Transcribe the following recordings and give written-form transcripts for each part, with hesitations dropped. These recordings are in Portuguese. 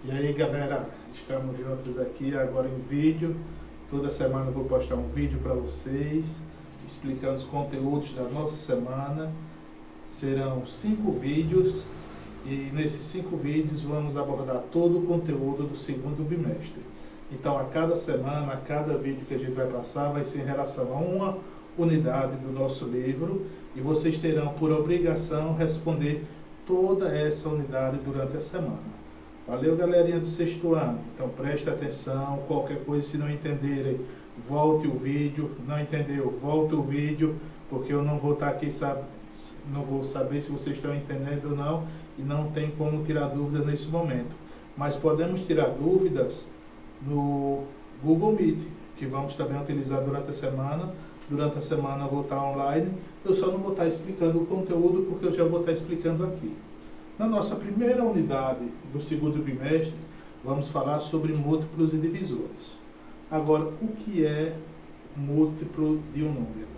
E aí galera, estamos juntos aqui agora em vídeo. Toda semana eu vou postar um vídeo para vocês, explicando os conteúdos da nossa semana. Serão 5 vídeos e nesses 5 vídeos vamos abordar todo o conteúdo do segundo bimestre. Então a cada semana, a cada vídeo que a gente vai passar vai ser em relação a uma unidade do nosso livro e vocês terão por obrigação responder toda essa unidade durante a semana. Valeu, galerinha do sexto ano. Então preste atenção, qualquer coisa, se não entenderem, volte o vídeo. Não entendeu? Volte o vídeo, porque eu não vou estar aqui, não vou saber se vocês estão entendendo ou não, e não tem como tirar dúvidas nesse momento. Mas podemos tirar dúvidas no Google Meet, que vamos também utilizar durante a semana. Durante a semana eu vou estar online. Eu só não vou estar explicando o conteúdo, porque eu já vou estar explicando aqui. Na nossa primeira unidade do segundo bimestre, vamos falar sobre múltiplos e divisores. Agora, o que é múltiplo de um número?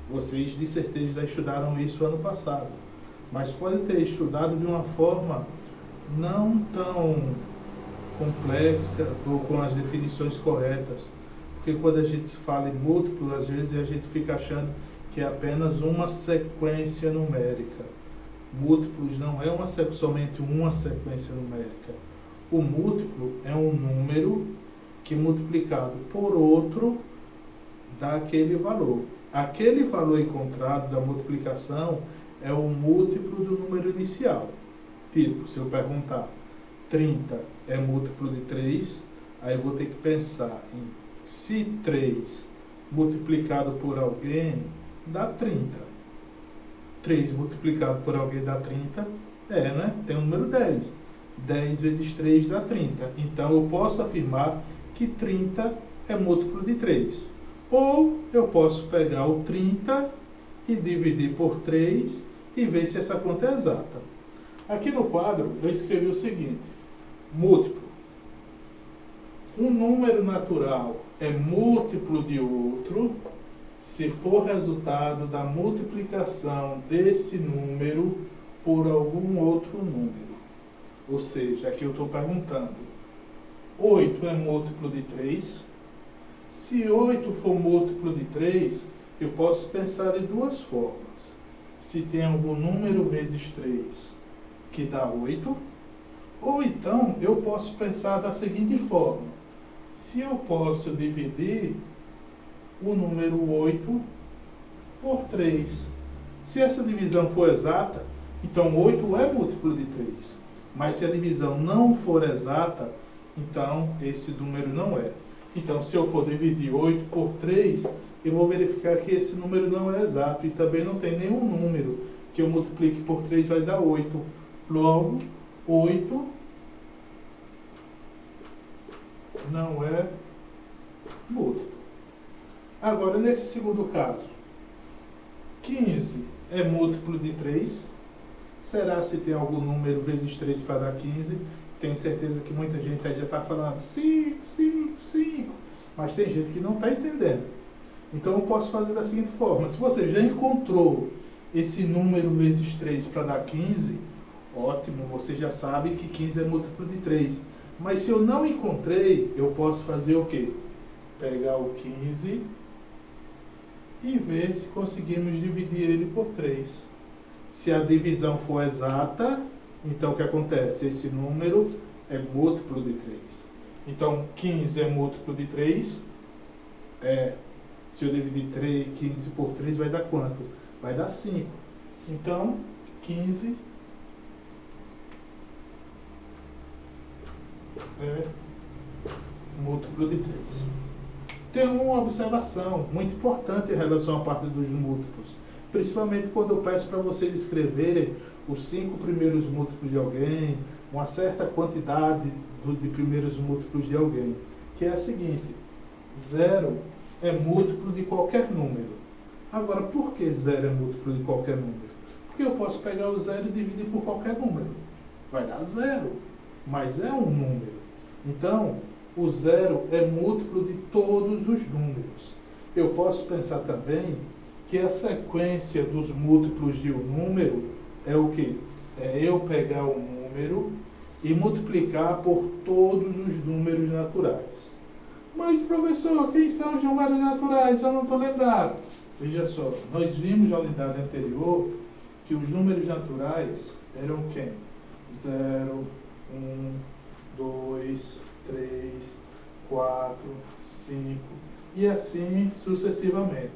Vocês de certeza já estudaram isso ano passado, mas podem ter estudado de uma forma não tão complexa ou com as definições corretas. Porque quando a gente fala em múltiplo, às vezes a gente fica achando que é apenas uma sequência numérica. Múltiplos não é somente uma sequência numérica. O múltiplo é um número que multiplicado por outro dá aquele valor. Aquele valor encontrado da multiplicação é o múltiplo do número inicial. Tipo, se eu perguntar 30 é múltiplo de 3, aí eu vou ter que pensar em se 3 multiplicado por alguém dá 30. 3 multiplicado por alguém dá 30, né? Tem o número 10. 10 vezes 3 dá 30. Então eu posso afirmar que 30 é múltiplo de 3. Ou eu posso pegar o 30 e dividir por 3 e ver se essa conta é exata. Aqui no quadro eu escrevi o seguinte: múltiplo. Um número natural é múltiplo de outro se for resultado da multiplicação desse número por algum outro número. Ou seja, aqui eu estou perguntando, 8 é múltiplo de 3? Se 8 for múltiplo de 3, eu posso pensar de duas formas. Se tem algum número vezes 3 que dá 8, ou então eu posso pensar da seguinte forma: se eu posso dividir o número 8 por 3. Se essa divisão for exata, então 8 é múltiplo de 3. Mas se a divisão não for exata, então esse número não é. Então, se eu for dividir 8 por 3, eu vou verificar que esse número não é exato. E também não tem nenhum número que eu multiplique por 3 vai dar 8. Logo, 8 não é múltiplo. Agora, nesse segundo caso, 15 é múltiplo de 3. Será se tem algum número vezes 3 para dar 15? Tenho certeza que muita gente aí já está falando 5, 5, 5. Mas tem gente que não está entendendo. Então eu posso fazer da seguinte forma: se você já encontrou esse número vezes 3 para dar 15, ótimo, você já sabe que 15 é múltiplo de 3. Mas se eu não encontrei, eu posso fazer o quê? Pegar o 15 e ver se conseguimos dividir ele por 3. Se a divisão for exata, então o que acontece? Esse número é múltiplo de 3. Então 15 é múltiplo de 3. Se eu dividir 15 por 3 vai dar quanto? Vai dar 5. Então 15 é múltiplo de 3. Tem uma observação muito importante em relação à parte dos múltiplos, principalmente quando eu peço para vocês escreverem os 5 primeiros múltiplos de alguém, uma certa quantidade de primeiros múltiplos de alguém, que é a seguinte: 0 é múltiplo de qualquer número. Agora, por que 0 é múltiplo de qualquer número? Porque eu posso pegar o 0 e dividir por qualquer número. Vai dar 0, mas é um número. Então, o 0 é múltiplo de todos os números. Eu posso pensar também que a sequência dos múltiplos de um número é o quê? É eu pegar o número e multiplicar por todos os números naturais. Mas, professor, quem são os números naturais? Eu não estou lembrado. Veja só, nós vimos na unidade anterior que os números naturais eram quem? 0, 1, 2, 3, 4, 5 e assim sucessivamente.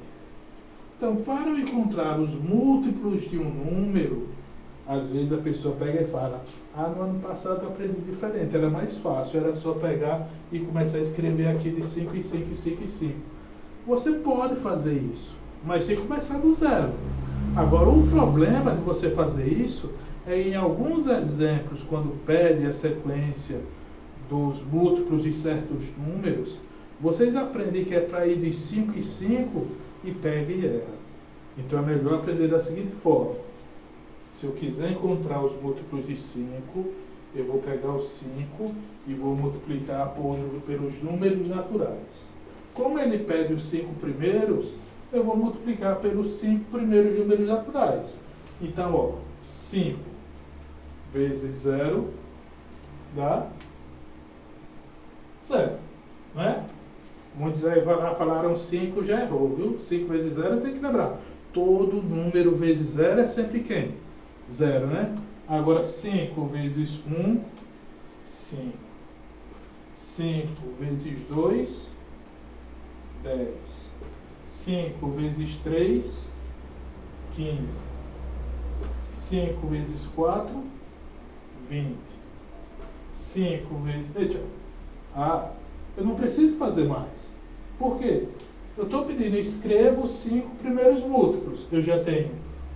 Então, para eu encontrar os múltiplos de um número, às vezes a pessoa pega e fala: no ano passado eu aprendi diferente, era mais fácil, era só pegar e começar a escrever aqui de 5 em 5 e 5 em 5. Você pode fazer isso, mas tem que começar do zero. Agora, o problema de você fazer isso é, em alguns exemplos, quando pede a sequência dos múltiplos de certos números, vocês aprendem que é para ir de 5 em 5 e pega e erra. Então é melhor aprender da seguinte forma: se eu quiser encontrar os múltiplos de 5, eu vou pegar os 5 e vou multiplicar pelos números naturais. Como ele pede os 5 primeiros, eu vou multiplicar pelos 5 primeiros números naturais. Então, 5 vezes 0 dá 0, não é? Muitos aí falaram 5, já errou, viu? 5 vezes 0 tem que lembrar. Todo número vezes 0 é sempre quem? 0, né? Agora, 5 vezes 1, 5. 5 vezes 2, 10. 5 vezes 3, 15. 5 vezes 4, 20. 5 vezes... eu não preciso fazer mais. Por quê? Eu estou pedindo, escreva os 5 primeiros múltiplos. Eu já tenho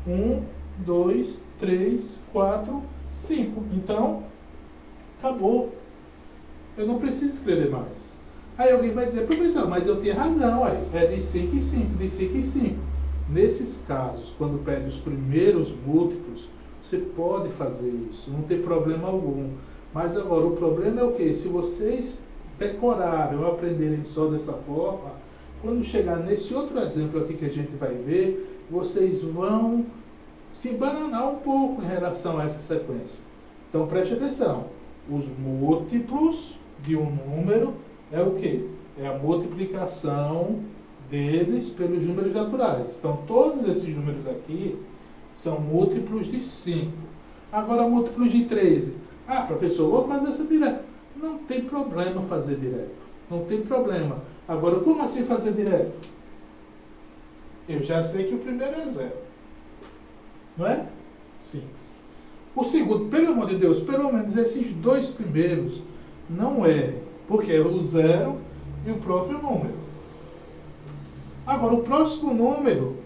1, 2, 3, 4, 5. Então, acabou. Eu não preciso escrever mais. Aí alguém vai dizer: professor, mas eu tenho razão, é de 5 em 5, de 5 em 5. Nesses casos, quando pede os primeiros múltiplos, você pode fazer isso, não tem problema algum. Mas agora, o problema é o quê? Se vocês decorarem ou aprenderem só dessa forma, quando chegar nesse outro exemplo aqui que a gente vai ver, vocês vão se embananar um pouco em relação a essa sequência. Então preste atenção: os múltiplos de um número é o quê? É a multiplicação deles pelos números naturais. Então todos esses números aqui são múltiplos de 5. Agora, múltiplos de 13. Professor, eu vou fazer essa direto. Não tem problema fazer direto. Não tem problema. Agora, como assim fazer direto? Eu já sei que o primeiro é 0. Não é? Simples. O segundo, pelo amor de Deus, pelo menos esses dois primeiros não errem, porque é o 0 e o próprio número. Agora, o próximo número,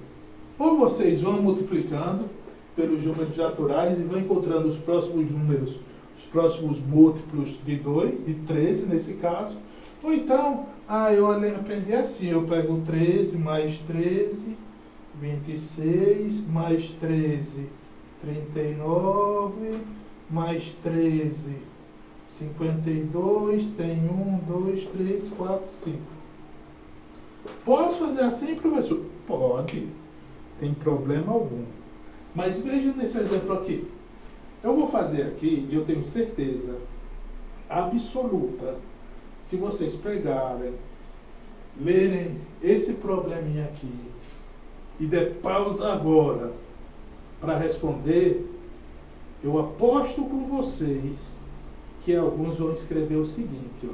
ou vocês vão multiplicando pelos números naturais e vão encontrando os próximos números, os próximos múltiplos de 2, de 13 nesse caso, ou então, eu aprendi assim: eu pego 13 mais 13, 26, mais 13, 39, mais 13, 52, tem 1, 2, 3, 4, 5. Posso fazer assim, professor? Pode, tem problema algum. Mas veja nesse exemplo aqui. Eu vou fazer aqui, e eu tenho certeza absoluta, se vocês pegarem, lerem esse probleminha aqui e der pausa agora para responder, eu aposto com vocês que alguns vão escrever o seguinte,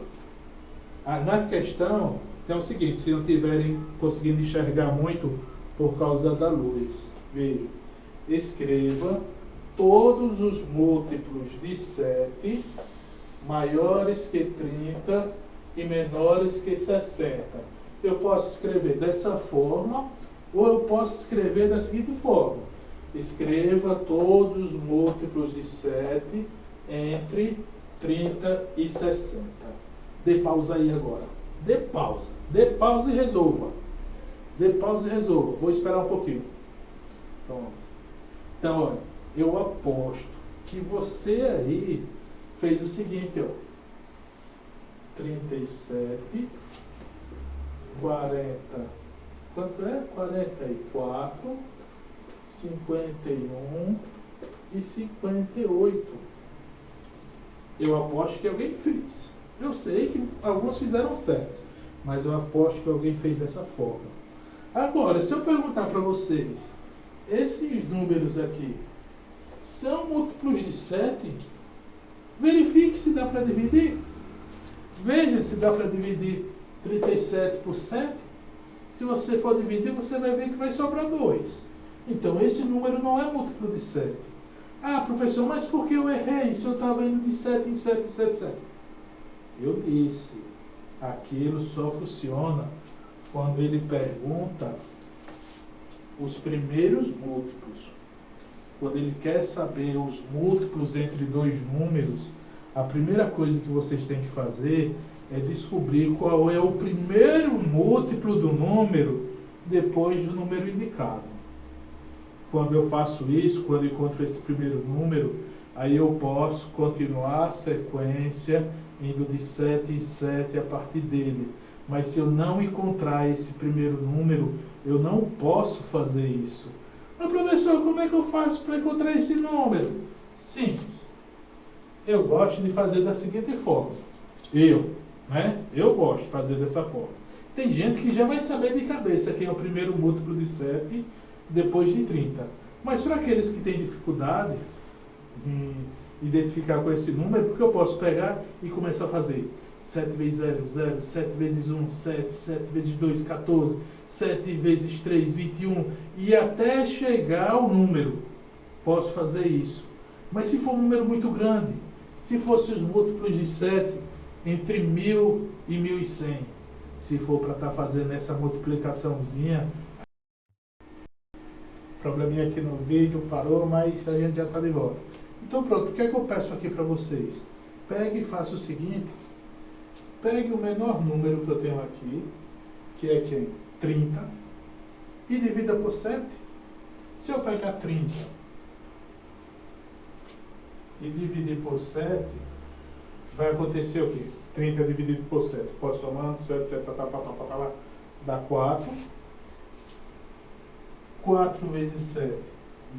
na questão tem o seguinte: se não tiverem conseguindo enxergar muito por causa da luz, veja, escreva todos os múltiplos de 7 maiores que 30 e menores que 60. Eu posso escrever dessa forma, ou eu posso escrever da seguinte forma: escreva todos os múltiplos de 7 entre 30 e 60. Dê pausa aí agora. Dê pausa e resolva. Dê pausa e resolva. Vou esperar um pouquinho. Pronto. Então, olha, eu aposto que você aí fez o seguinte, 37, 40, quanto é? 44, 51 e 58. Eu aposto que alguém fez. Eu sei que alguns fizeram certo, mas eu aposto que alguém fez dessa forma. Agora, se eu perguntar para vocês, esses números aqui são múltiplos de 7? Verifique se dá para dividir. Veja se dá para dividir 37 por 7. Se você for dividir, você vai ver que vai sobrar 2. Então, esse número não é múltiplo de 7. Ah, professor, mas por que eu errei se eu estava indo de 7 em 7 em 7 em 7? Eu disse, aquilo só funciona quando ele pergunta os primeiros múltiplos. Quando ele quer saber os múltiplos entre dois números, a primeira coisa que vocês têm que fazer é descobrir qual é o primeiro múltiplo do número depois do número indicado. Quando eu faço isso, quando eu encontro esse primeiro número, aí eu posso continuar a sequência indo de 7 em 7 a partir dele. Mas se eu não encontrar esse primeiro número, eu não posso fazer isso. Mas professor, como é que eu faço para encontrar esse número? Simples. Eu gosto de fazer da seguinte forma. Eu gosto de fazer dessa forma. Tem gente que já vai saber de cabeça quem é o primeiro múltiplo de 7 depois de 30. Mas para aqueles que têm dificuldade em identificar com esse número, porque eu posso pegar e começar a fazer 7 vezes 0, 0, 7 vezes 1, 7, 7 vezes 2, 14, 7 vezes 3, 21, e até chegar ao número. Posso fazer isso. Mas se for um número muito grande, se fosse os múltiplos de 7 entre 1000 e 1100, se for para estar fazendo essa multiplicaçãozinha, probleminha aqui no vídeo, parou, mas a gente já está de volta. Então pronto, o que é que eu peço aqui para vocês? Pegue e faça o seguinte, pegue o menor número que eu tenho aqui, que é quem? 30, e divida por 7. Se eu pegar 30 e dividir por 7, vai acontecer o quê? 30 dividido por 7. Posso somando, 7, 7, dá 4. 4 vezes 7,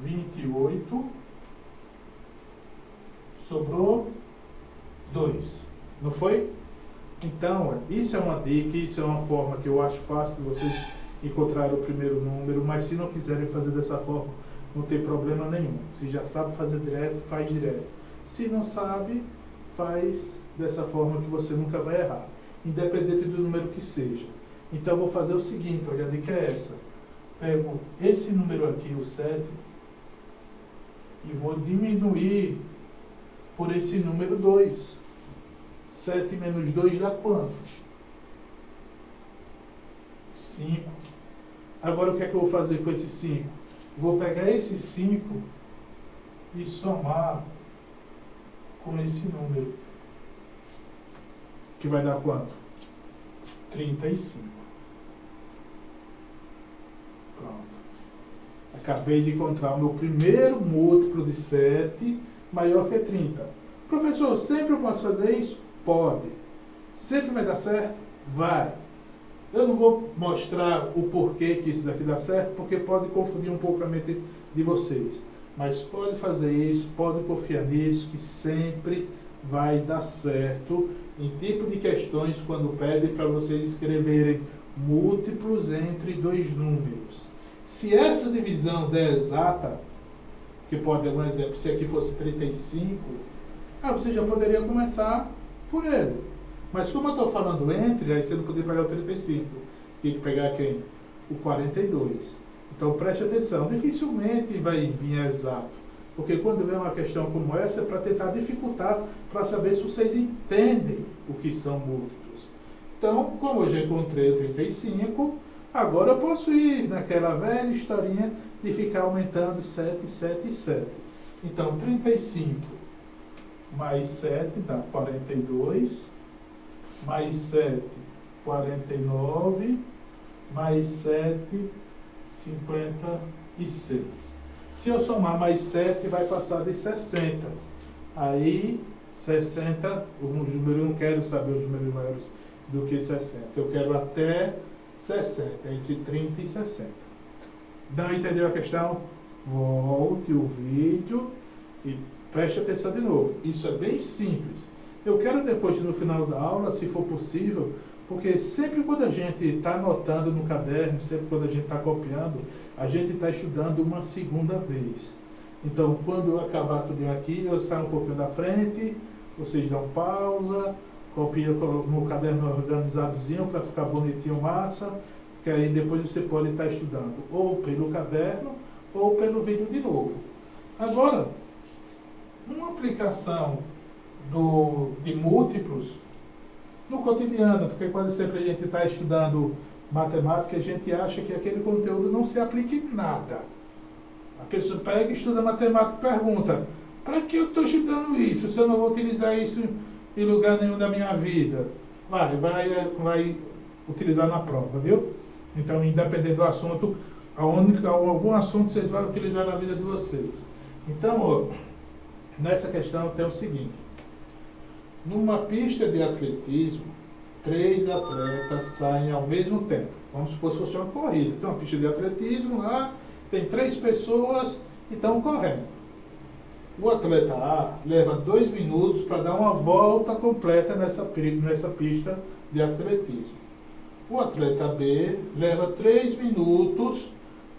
28. Sobrou 2. Não foi? Então, isso é uma dica, isso é uma forma que eu acho fácil de vocês encontrarem o primeiro número, mas se não quiserem fazer dessa forma, não tem problema nenhum. Se já sabe fazer direto, faz direto. Se não sabe, faz dessa forma que você nunca vai errar, independente do número que seja. Então, eu vou fazer o seguinte, olha, a dica é essa. Pego esse número aqui, o 7, e vou diminuir por esse número 2. 7 menos 2 dá quanto? 5. Agora o que é que eu vou fazer com esse 5? Vou pegar esse 5 e somar com esse número. Que vai dar quanto? 35. Pronto. Acabei de encontrar o meu primeiro múltiplo de 7 maior que 30. Professor, sempre eu posso fazer isso? Pode. Sempre vai dar certo? Vai. Eu não vou mostrar o porquê que isso daqui dá certo, porque pode confundir um pouco a mente de vocês. Mas pode fazer isso, pode confiar nisso, que sempre vai dar certo em tipo de questões quando pedem para vocês escreverem múltiplos entre dois números. Se essa divisão der exata, que pode dar um exemplo, se aqui fosse 35, você já poderia começar por ele. Mas como eu estou falando entre, aí você não poderia pegar o 35. Tinha que pegar quem? O 42. Então preste atenção, dificilmente vai vir exato. Porque quando vem uma questão como essa, é para tentar dificultar, para saber se vocês entendem o que são múltiplos. Então, como eu já encontrei o 35, agora eu posso ir naquela velha historinha de ficar aumentando 7, 7 e 7. Então, 35 mais 7 dá 42, mais 7, 49, mais 7, 56. Se eu somar mais 7, vai passar de 60. Aí, 60, os números, eu não quero saber os números maiores do que 60. Eu quero até 60, entre 30 e 60. Não entendeu a questão? Volte o vídeo e Preste atenção de novo. Isso é bem simples. Eu quero depois, no final da aula, se for possível, porque sempre quando a gente está anotando no caderno, sempre quando a gente está copiando, a gente está estudando uma segunda vez. Então, quando eu acabar tudo aqui, eu saio um pouquinho da frente, vocês dão pausa, copia no caderno organizadozinho para ficar bonitinho, massa, porque aí depois você pode estar estudando ou pelo caderno ou pelo vídeo de novo. Agora, uma aplicação de múltiplos no cotidiano, porque quase sempre a gente está estudando matemática, a gente acha que aquele conteúdo não se aplica em nada. A pessoa pega, estuda matemática e pergunta: para que eu estou estudando isso, se eu não vou utilizar isso em lugar nenhum da minha vida? Vai utilizar na prova, viu? Então, independente do assunto, algum assunto vocês vão utilizar na vida de vocês. Então, nessa questão tem o seguinte: numa pista de atletismo, 3 atletas saem ao mesmo tempo. Vamos supor que fosse uma corrida. Tem uma pista de atletismo lá, tem 3 pessoas e estão correndo. O atleta A leva 2 minutos para dar uma volta completa nessa pista de atletismo. O atleta B leva 3 minutos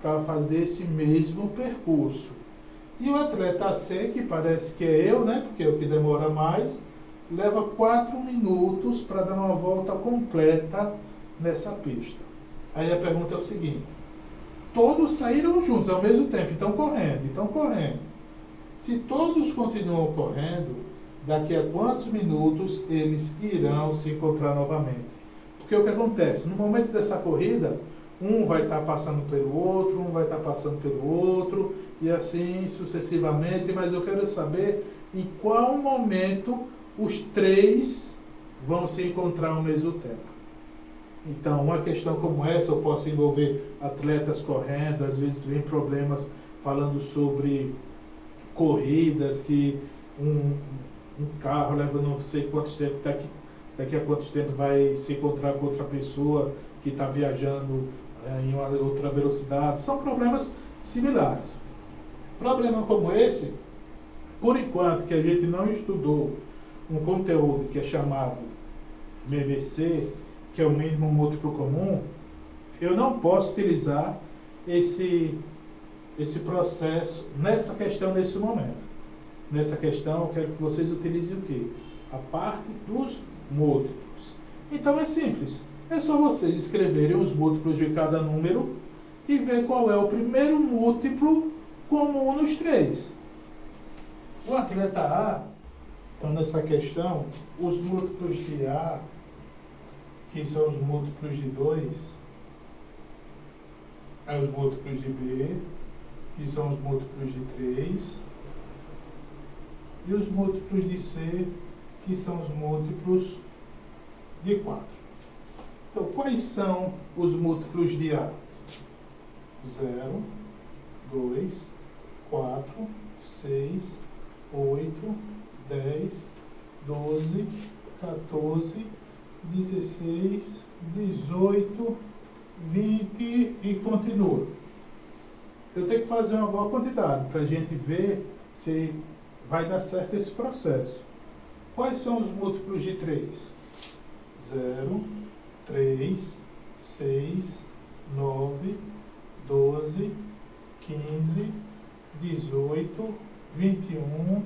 para fazer esse mesmo percurso. E o atleta C, que parece que é eu, né, porque é o que demora mais, leva 4 minutos para dar uma volta completa nessa pista. Aí a pergunta é o seguinte: todos saíram juntos ao mesmo tempo, estão correndo. Se todos continuam correndo, daqui a quantos minutos eles irão se encontrar novamente? Porque o que acontece? No momento dessa corrida, um vai estar passando pelo outro, um vai estar passando pelo outro, e assim sucessivamente, mas eu quero saber em qual momento os 3 vão se encontrar ao mesmo tempo. Então, uma questão como essa, eu posso envolver atletas correndo, às vezes vem problemas falando sobre corridas, que um carro leva não sei quanto tempo, daqui a quanto tempo vai se encontrar com outra pessoa que está viajando em uma outra velocidade. São problemas similares. Problema como esse, por enquanto que a gente não estudou um conteúdo que é chamado MMC, que é o mínimo múltiplo comum, eu não posso utilizar esse processo nessa questão, nesse momento. Nessa questão, eu quero que vocês utilizem o quê? A parte dos múltiplos. Então é simples. É só vocês escreverem os múltiplos de cada número e ver qual é o primeiro múltiplo comum nos 3. O atleta A, então nessa questão, os múltiplos de A, que são os múltiplos de 2, os múltiplos de B, que são os múltiplos de 3, e os múltiplos de C, que são os múltiplos de 4. Então, quais são os múltiplos de A? 0, 2, 4, 6, 8, 10, 12, 14, 16, 18, 20 e continua. Eu tenho que fazer uma boa quantidade para a gente ver se vai dar certo esse processo. Quais são os múltiplos de 3? 0, 3, 6, 9, 12, 15, 18, 21,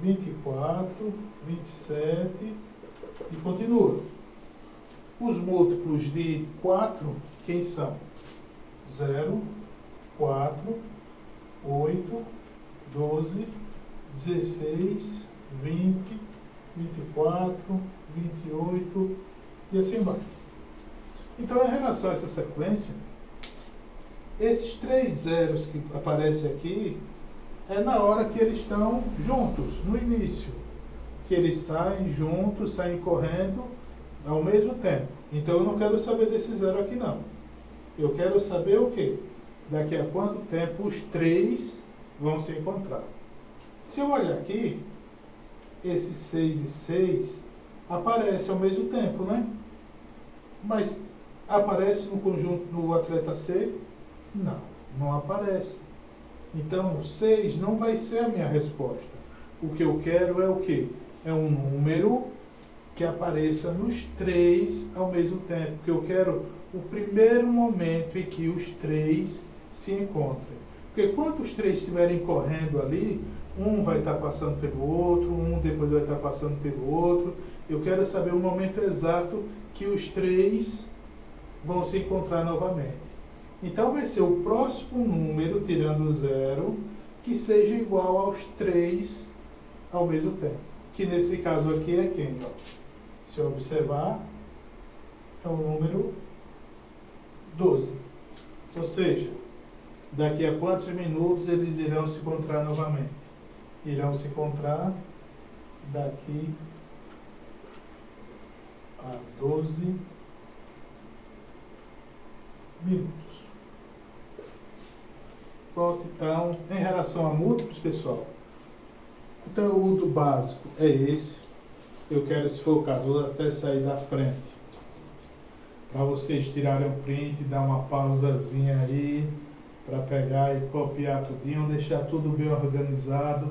24, 27 e continua. Os múltiplos de 4, quem são? 0, 4, 8, 12, 16, 20, 24, 28 e assim vai. Então, em relação a essa sequência, esses 3 zeros que aparecem aqui é na hora que eles estão juntos, no início, que eles saem juntos, saem correndo ao mesmo tempo. Então eu não quero saber desse 0 aqui não. Eu quero saber o quê? Daqui a quanto tempo os 3 vão se encontrar. Se eu olhar aqui, esses 6 e 6 aparecem ao mesmo tempo, né? Mas aparece no conjunto no atleta C? Não, não aparece. Então, 6 não vai ser a minha resposta. O que eu quero é o quê? É um número que apareça nos três ao mesmo tempo. Porque eu quero o primeiro momento em que os três se encontrem. Porque quando os três estiverem correndo ali, um vai estar passando pelo outro, um depois vai estar passando pelo outro. Eu quero saber o momento exato que os três vão se encontrar novamente. Então vai ser o próximo número, tirando o zero, que seja igual aos três ao mesmo tempo. Que nesse caso aqui é quem? Ó? Se eu observar, é o número 12. Ou seja, daqui a quantos minutos eles irão se encontrar novamente? Irão se encontrar daqui a 12 minutos. Pronto, então, em relação a múltiplos, pessoal, o conteúdo básico é esse. Eu quero esse focador até sair da frente, para vocês tirarem um print, dar uma pausazinha aí, para pegar e copiar tudinho, deixar tudo bem organizado,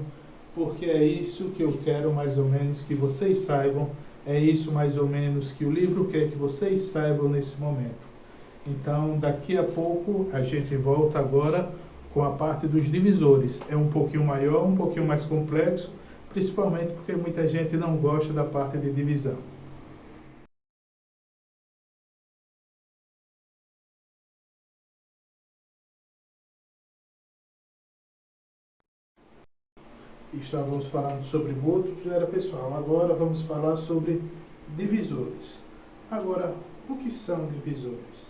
porque é isso que eu quero mais ou menos que vocês saibam, é isso mais ou menos que o livro quer que vocês saibam nesse momento. Então, daqui a pouco, a gente volta agora com a parte dos divisores. É um pouquinho maior, um pouquinho mais complexo, principalmente porque muita gente não gosta da parte de divisão. Estávamos falando sobre múltiplos, era pessoal. Agora vamos falar sobre divisores. Agora, o que são divisores?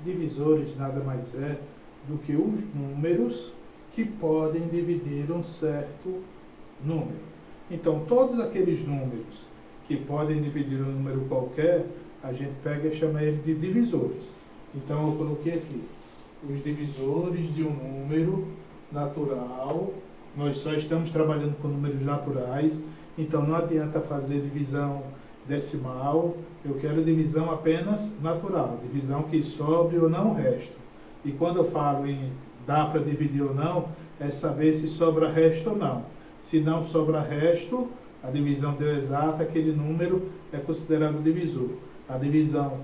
Divisores nada mais é do que os números que podem dividir um certo número. Então, todos aqueles números que podem dividir um número qualquer, a gente pega e chama ele de divisores. Então, eu coloquei aqui os divisores de um número natural. Nós só estamos trabalhando com números naturais, então não adianta fazer divisão decimal. Eu quero divisão apenas natural, divisão que sobre ou não o resto. E quando eu falo em dá para dividir ou não, é saber se sobra resto ou não. Se não sobra resto, a divisão deu exata, aquele número é considerado divisor. A divisão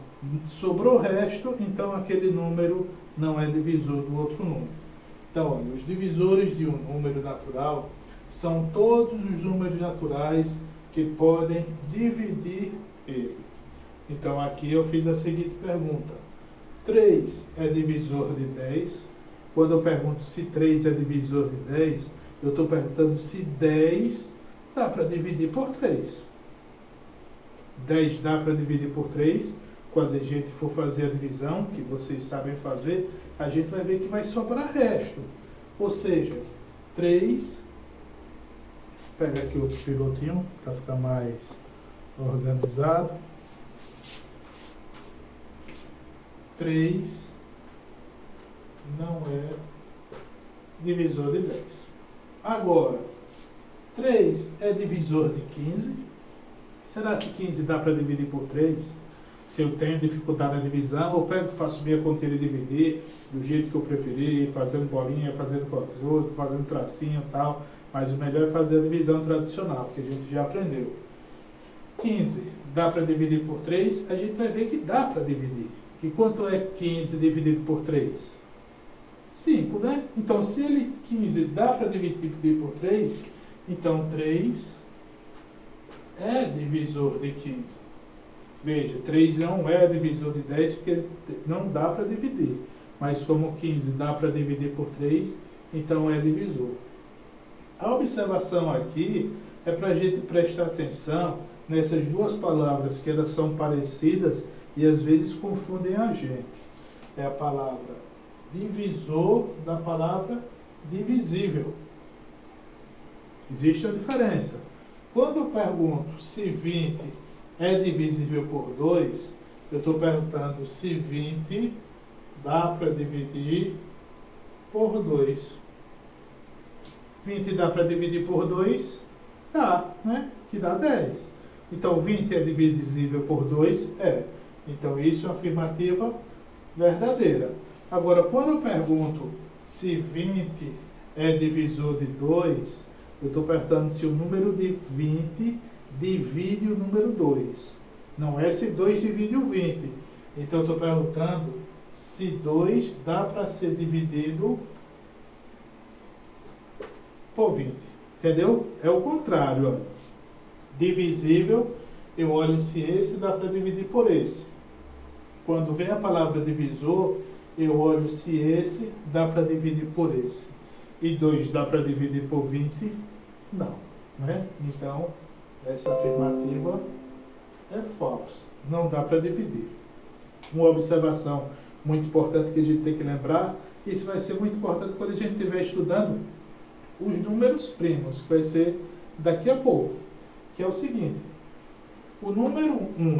sobrou resto, então aquele número não é divisor do outro número. Então, olha, os divisores de um número natural são todos os números naturais que podem dividir ele. Então, aqui eu fiz a seguinte pergunta. 3 é divisor de 10. Quando eu pergunto se 3 é divisor de 10, eu estou perguntando se 10 dá para dividir por 3. 10 dá para dividir por 3. Quando a gente for fazer a divisão, que vocês sabem fazer, a gente vai ver que vai sobrar resto. Ou seja, 3, pega aqui outro pilotinho para ficar mais organizado. 3 não é divisor de 10. Agora, 3 é divisor de 15. Será se 15 dá para dividir por 3? Se eu tenho dificuldade na divisão, eu pego, faço minha continha de dividir do jeito que eu preferir, fazendo bolinha, fazendo qualquer outro, fazendo tracinho e tal. Mas o melhor é fazer a divisão tradicional, que a gente já aprendeu. 15 dá para dividir por 3, a gente vai ver que dá para dividir. E quanto é 15 dividido por 3? 5, né? Então, se ele 15 dá para dividir por 3, então 3 é divisor de 15. Veja, 3 não é divisor de 10 porque não dá para dividir. Mas como 15 dá para dividir por 3, então é divisor. A observação aqui é para a gente prestar atenção nessas duas palavras que elas são parecidas e às vezes confundem a gente. É a palavra divisor da palavra divisível. Existe uma diferença. Quando eu pergunto se 20 é divisível por 2, eu estou perguntando se 20 dá para dividir por 2. 20 dá para dividir por 2? Dá, né? Que dá 10. Então, 20 é divisível por 2? É. Então, isso é uma afirmativa verdadeira. Agora, quando eu pergunto se 20 é divisor de 2, Eu estou perguntando se o número de 20 divide o número 2. Não é se 2 divide o 20. Então, eu estou perguntando se 2 dá para ser dividido por 20. Entendeu? É o contrário, olha. Divisível, eu olho se esse dá para dividir por esse. Quando vem a palavra divisor, eu olho se esse dá para dividir por esse. E 2 dá para dividir por 20? Não. Né? Então, essa afirmativa é falsa. Não dá para dividir. Uma observação muito importante que a gente tem que lembrar, isso vai ser muito importante quando a gente estiver estudando os números primos, que vai ser daqui a pouco, que é o seguinte: o número 1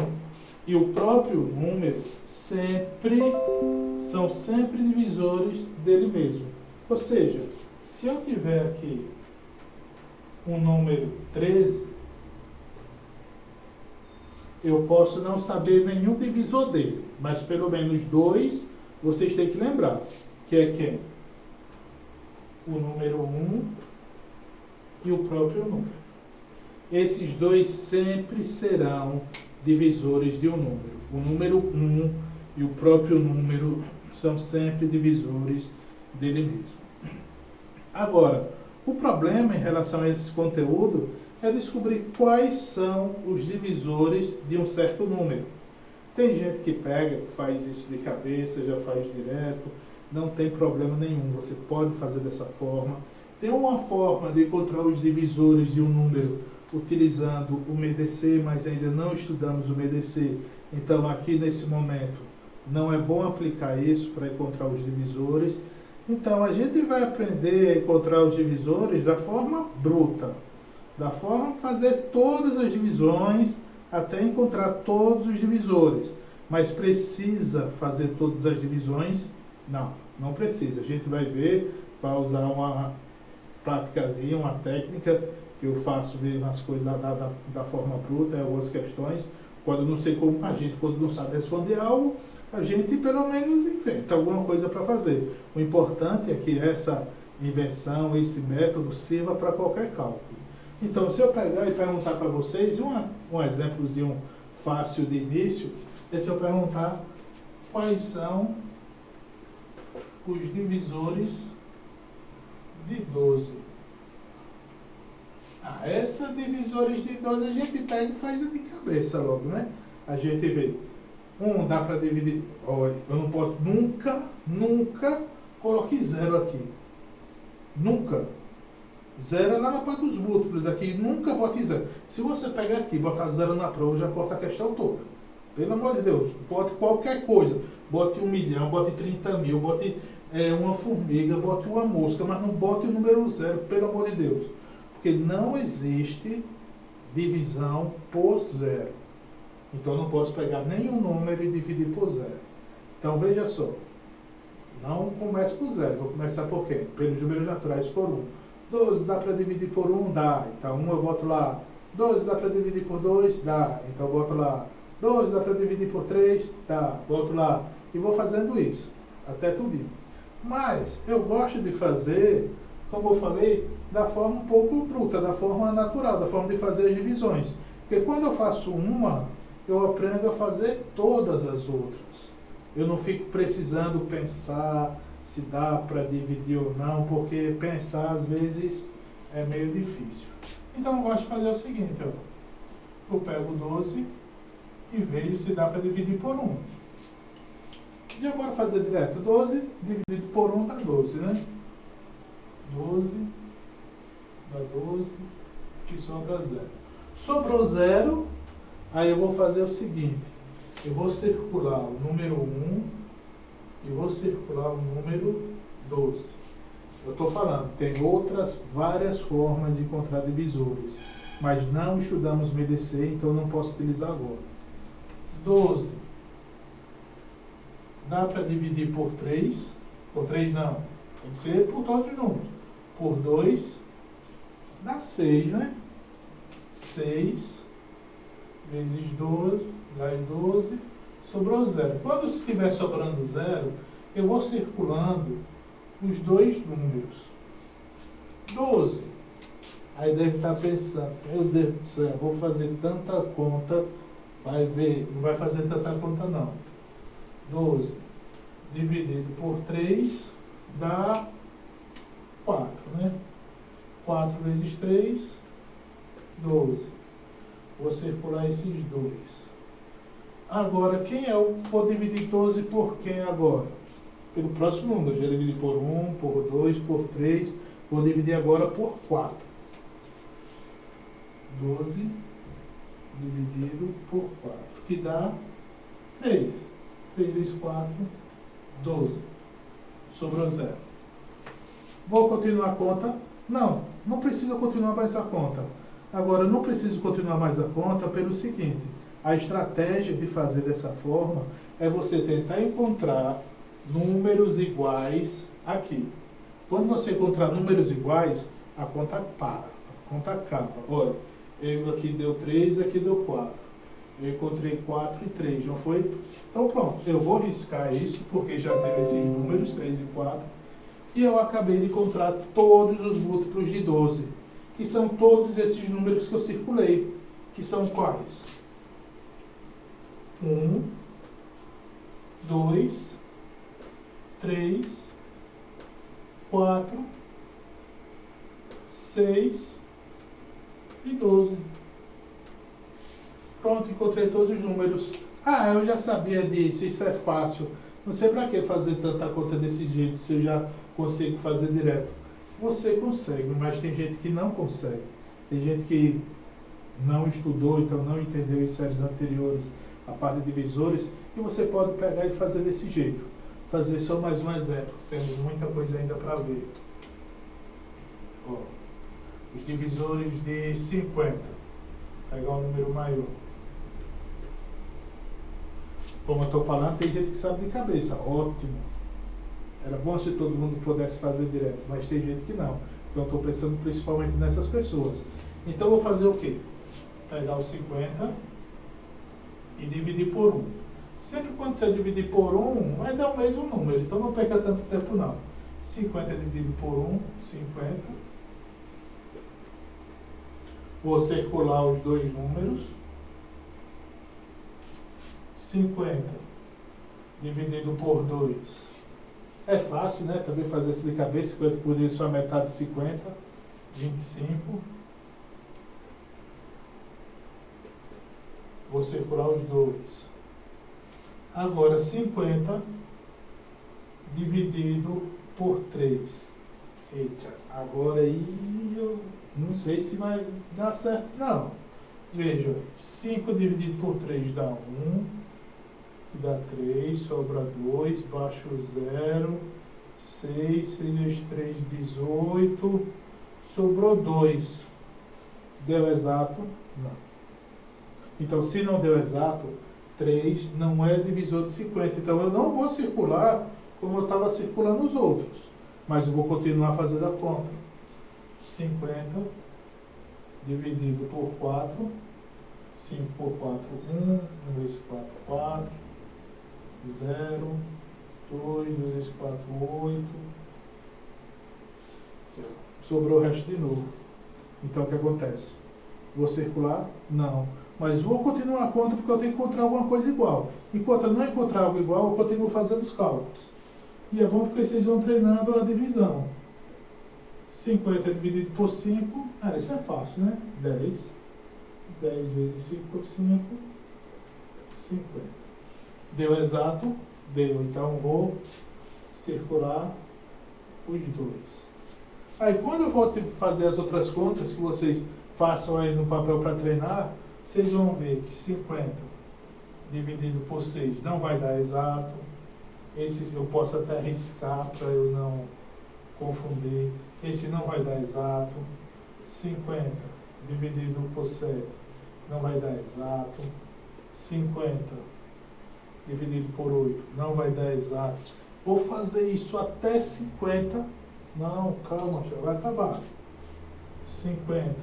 e o próprio número são sempre divisores dele mesmo. Ou seja, se eu tiver aqui um número 13, eu posso não saber nenhum divisor dele, mas pelo menos 2 vocês têm que lembrar, que é quem? O número 1 e o próprio número. Esses 2 sempre serão divisores de um número. O número 1 e o próprio número são sempre divisores dele mesmo. Agora, o problema em relação a esse conteúdo é descobrir quais são os divisores de um certo número. Tem gente que pega, faz isso de cabeça, já faz direto, não tem problema nenhum, você pode fazer dessa forma. Tem uma forma de encontrar os divisores de um número utilizando o MEDC, mas ainda não estudamos o MEDC, então aqui nesse momento não é bom aplicar isso para encontrar os divisores. Então a gente vai aprender a encontrar os divisores da forma bruta, da forma de fazer todas as divisões até encontrar todos os divisores. Mas precisa fazer todas as divisões? Não, não precisa. A gente vai ver, vai usar uma práticazinha, uma técnica que eu faço ver as coisas da forma bruta, algumas questões. Quando não sei como, quando não sabe responder algo, a gente pelo menos inventa alguma coisa para fazer. O importante é que essa invenção, esse método sirva para qualquer cálculo. Então, se eu pegar e perguntar para vocês, um exemplozinho fácil de início, é se eu perguntar quais são os divisores de 12. Essa divisores de 12 a gente pega e faz de cabeça logo, né? A gente vê. Dá para dividir. Olha, eu não posso nunca coloque 0 aqui. Nunca. 0 é lá na parte dos múltiplos. Aqui nunca bote 0. Se você pegar aqui e botar 0 na prova, já corta a questão toda. Pelo amor de Deus, bote qualquer coisa. Bote 1 milhão, bote 30 mil, bote uma formiga, bote uma mosca, mas não bote o número 0, pelo amor de Deus. Porque não existe divisão por 0. Então eu não posso pegar nenhum número e dividir por 0. Então veja só. Não comece por 0. Vou começar por quê? Pelos números naturais por 1. 12 dá para dividir por 1? Dá. Então 1 eu boto lá. 12 dá para dividir por 2? Dá. Então eu boto lá. 12 dá para dividir por 3? Dá. Boto lá. E vou fazendo isso. Até tudinho. Mas eu gosto de fazer, como eu falei, da forma um pouco bruta, da forma natural, da forma de fazer as divisões. Porque quando eu faço uma, eu aprendo a fazer todas as outras. Eu não fico precisando pensar se dá para dividir ou não, porque pensar às vezes é meio difícil. Então eu gosto de fazer o seguinte, ó. Eu pego 12 e vejo se dá para dividir por 1. E agora fazer direto. 12 dividido por 1 dá 12, né? 12 dá 12, que sobra 0. Sobrou 0, aí eu vou fazer o seguinte. Eu vou circular o número 1 e vou circular o número 12. Eu estou falando, tem várias formas de encontrar divisores, mas não estudamos MEDC, então não posso utilizar agora. 12 dá para dividir por 3? Por 3 não, tem que ser por todos os números. Por 2 dá 6, né? 6 vezes 12 dá 12, sobrou 0. Quando estiver sobrando 0, eu vou circulando os dois números. 12. Aí deve estar pensando, meu Deus do céu, vou fazer tanta conta, vai ver, não vai fazer tanta conta não. 12 dividido por 3 dá 4, né? 4 vezes 3, 12. Vou circular esses dois. Agora, quem é o... Vou dividir 12 por quem agora? Pelo próximo número. Já dividi por 1, por 2, por 3. Vou dividir agora por 4. 12 dividido por 4, que dá 3. 3 vezes 4, 12. Sobrou 0. Vou continuar a conta? Não, não preciso continuar mais a conta. Agora, eu não preciso continuar mais a conta pelo seguinte: a estratégia de fazer dessa forma é você tentar encontrar números iguais aqui. Quando você encontrar números iguais, a conta para, a conta acaba. Olha, eu aqui deu 3, aqui deu 4. Eu encontrei 4 e 3, não foi? Então pronto, eu vou riscar isso, porque já teve esses números, 3 e 4. E eu acabei de encontrar todos os múltiplos de 12, que são todos esses números que eu circulei, que são quais? 1, 2, 3, 4, 6 e 12. Pronto, encontrei todos os números. Ah, eu já sabia disso, isso é fácil. Não sei para que fazer tanta conta desse jeito, se eu já consigo fazer direto. Você consegue, mas tem gente que não consegue. Tem gente que não estudou, então não entendeu em séries anteriores a parte de divisores, e você pode pegar e fazer desse jeito. Fazer só mais um exemplo, temos muita coisa ainda para ver. Ó, os divisores de 50. Pegar um número maior. Como eu estou falando, tem gente que sabe de cabeça. Ótimo. Era bom se todo mundo pudesse fazer direto, mas tem gente que não. Então, estou pensando principalmente nessas pessoas. Então, vou fazer o quê? Pegar os 50 e dividir por 1. Sempre quando você dividir por 1, vai dar o mesmo número. Então, não perca tanto tempo, não. 50 dividido por 1, 50. Vou circular os dois números. 50 dividido por 2. É fácil, né? Também fazer isso de cabeça. 50 por 2 só a metade de 50. 25. Vou circular os dois. Agora, 50 dividido por 3. Eita, agora aí eu não sei se vai dar certo, não. Veja, 5 dividido por 3 dá 1, que dá 3, sobra 2, baixo 0, 6, 6 vezes 3, 18, sobrou 2. Deu exato? Não. Então, se não deu exato, 3 não é divisor de 50. Então, eu não vou circular como eu estava circulando os outros. Mas eu vou continuar fazendo a conta. 50 dividido por 4. 5 por 4, 1. 1 vezes 4, 4. 0. 2 vezes 4, 8. Sobrou o resto de novo. Então, o que acontece? Vou circular? Não. Mas vou continuar a conta porque eu tenho que encontrar alguma coisa igual. Enquanto eu não encontrar algo igual, eu continuo fazendo os cálculos. E é bom porque vocês vão treinando a divisão. 50 dividido por 5, isso é fácil, né? 10. 10 vezes 5 por 5, 50. Deu exato? Deu. Então, vou circular os dois. Aí, quando eu vou fazer as outras contas que vocês façam aí no papel para treinar, vocês vão ver que 50 dividido por 6 não vai dar exato. Esse eu posso até riscar para eu não confundir. Esse não vai dar exato. 50 dividido por 7 não vai dar exato. 50 dividido por 8 não vai dar exato. Vou fazer isso até 50. Não, calma, já vai acabar. 50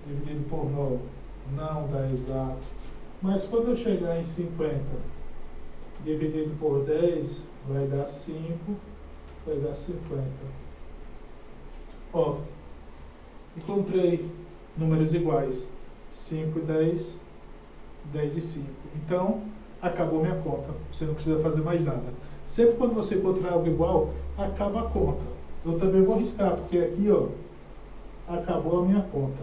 dividido por 9 não dá exato. Mas quando eu chegar em 50 dividido por 10, vai dar 5, vai dar 50. Ó, Encontrei números iguais, 5 e 10, 10 e 5. Então, acabou minha conta. Você não precisa fazer mais nada. Sempre quando você encontrar algo igual, acaba a conta. Eu também vou riscar, porque aqui, ó, acabou a minha conta.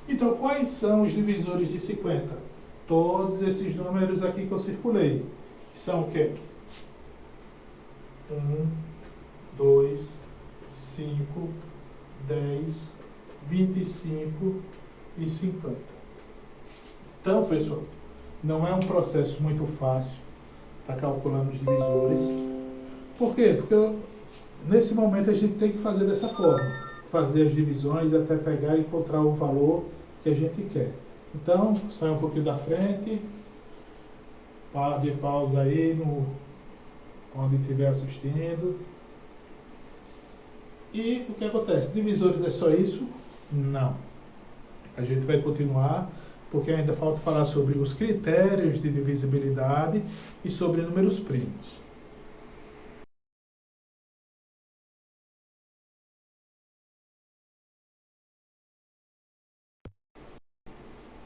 Então, quais são os divisores de 50? Todos esses números aqui que eu circulei. Que são o quê? 1, 2, 5, 10, 25 e 50. Então, pessoal, não é um processo muito fácil estar calculando os divisores. Por quê? Porque nesse momento a gente tem que fazer dessa forma. Fazer as divisões até pegar e encontrar o valor que a gente quer. Então, sai um pouquinho da frente. Dê pausa aí onde estiver assistindo. E o que acontece? Divisores é só isso? Não. A gente vai continuar, porque ainda falta falar sobre os critérios de divisibilidade e sobre números primos.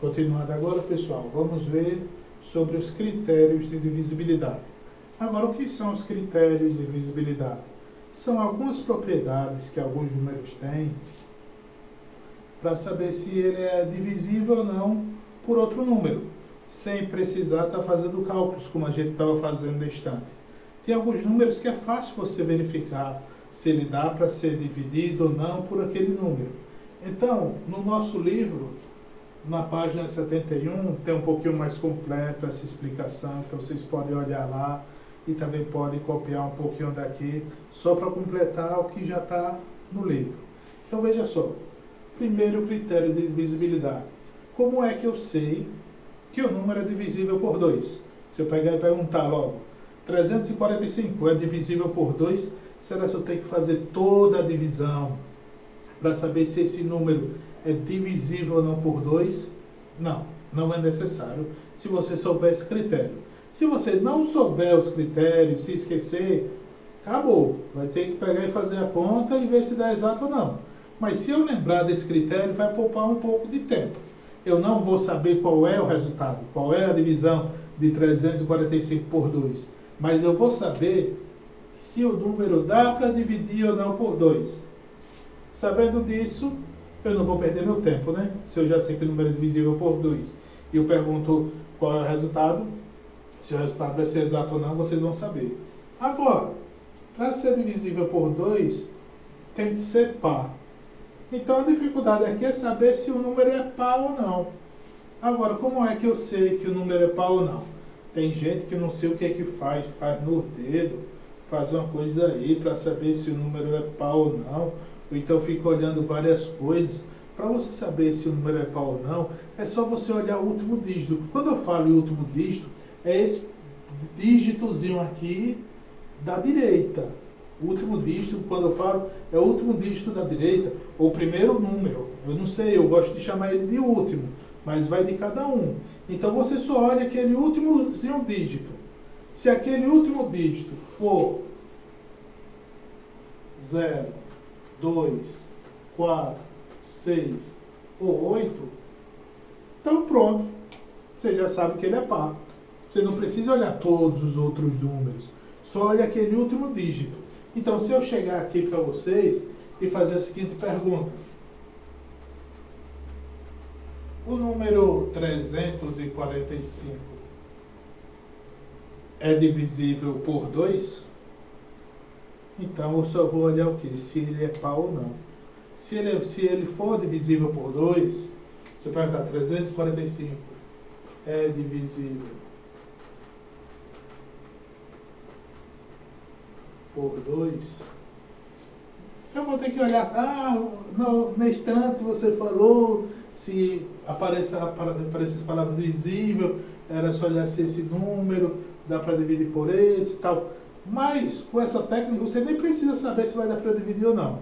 Continuando agora, pessoal, vamos ver sobre os critérios de divisibilidade. Agora, o que são os critérios de divisibilidade? São algumas propriedades que alguns números têm para saber se ele é divisível ou não por outro número, sem precisar estar fazendo cálculos como a gente estava fazendo na estante. Tem alguns números que é fácil você verificar se ele dá para ser dividido ou não por aquele número. Então, no nosso livro, na página 71, tem um pouquinho mais completo essa explicação, então vocês podem olhar lá e também podem copiar um pouquinho daqui, só para completar o que já está no livro. Então veja só, primeiro critério de divisibilidade. Como é que eu sei que o número é divisível por 2? Se eu pegar e perguntar logo, 345 é divisível por 2, será que eu tenho que fazer toda a divisão para saber se esse número é divisível ou não por 2? Não, não é necessário se você souber esse critério. Se você não souber os critérios, se esquecer, acabou. Vai ter que pegar e fazer a conta e ver se dá exato ou não. Mas se eu lembrar desse critério, vai poupar um pouco de tempo. Eu não vou saber qual é o resultado, qual é a divisão de 345 por 2. Mas eu vou saber se o número dá para dividir ou não por 2. Sabendo disso, eu não vou perder meu tempo, né? Se eu já sei que o número é divisível por 2 e eu pergunto qual é o resultado, se o resultado vai ser exato ou não, vocês vão saber. Agora, para ser divisível por 2, tem que ser par. Então a dificuldade aqui é saber se o número é par ou não. Agora, como é que eu sei que o número é par ou não? Tem gente que não sei o que é que faz no dedo, faz uma coisa aí para saber se o número é par ou não, ou então fica olhando várias coisas. Para você saber se o número é par ou não, é só você olhar o último dígito. Quando eu falo em último dígito, é esse dígitozinho aqui da direita. O último dígito, quando eu falo, é o último dígito da direita, ou o primeiro número. Eu não sei, eu gosto de chamar ele de último, mas vai de cada um. Então você só olha aquele últimozinho dígito. Se aquele último dígito for 0, 2, 4, 6 ou 8, então pronto. Você já sabe que ele é par. Você não precisa olhar todos os outros números. Só olha aquele último dígito. Então, se eu chegar aqui para vocês e fazer a seguinte pergunta. O número 345 é divisível por 2? Então, eu só vou olhar o quê? Se ele é par ou não. Se ele for divisível por 2, se eu perguntar 345 é divisível por 2, eu vou ter que olhar, na estante você falou, se aparece as palavras divisível, era só olhar se esse número dá para dividir por esse e tal. Mas, com essa técnica, você nem precisa saber se vai dar para dividir ou não.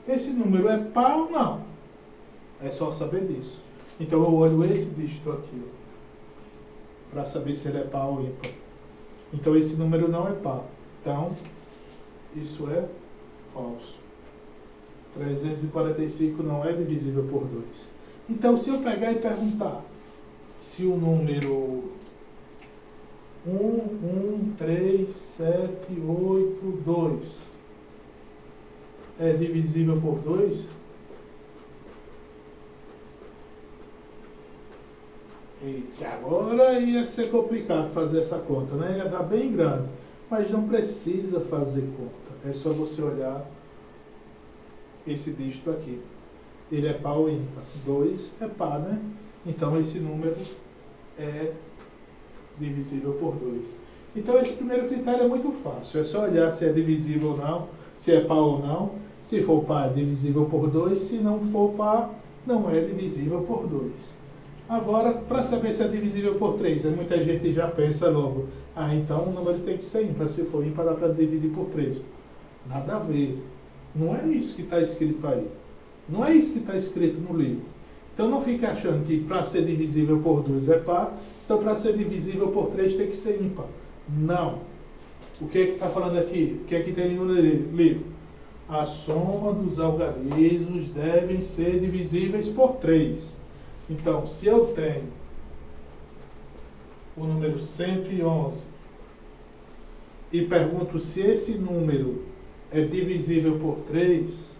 Esse número é par ou não? É só saber disso. Então, eu olho esse dígito aqui, para saber se ele é par ou ímpar. Então, esse número não é par. Então, isso é falso. 345 não é divisível por 2. Então, se eu pegar e perguntar se o número 11378 é divisível por 2, eita, agora ia ser complicado fazer essa conta, né? Ia dar bem grande, mas não precisa fazer conta, é só você olhar esse dígito aqui. Ele é par ou ímpar? 2 é par, né? Então esse número é divisível por 2. Então esse primeiro critério é muito fácil, é só olhar se é divisível ou não, se é par ou não. Se for par, é divisível por 2, se não for par, não é divisível por 2. Agora, para saber se é divisível por 3, muita gente já pensa logo, então o número tem que ser ímpar, se for ímpar dá para dividir por 3. Nada a ver. Não é isso que está escrito aí. Não é isso que está escrito no livro. Então não fique achando que para ser divisível por 2 é par, então para ser divisível por 3 tem que ser ímpar. Não. O que é que está falando aqui? O que é que tem no livro? A soma dos algarismos devem ser divisíveis por 3. Então, se eu tenho o número 111 e pergunto se esse número é divisível por 3,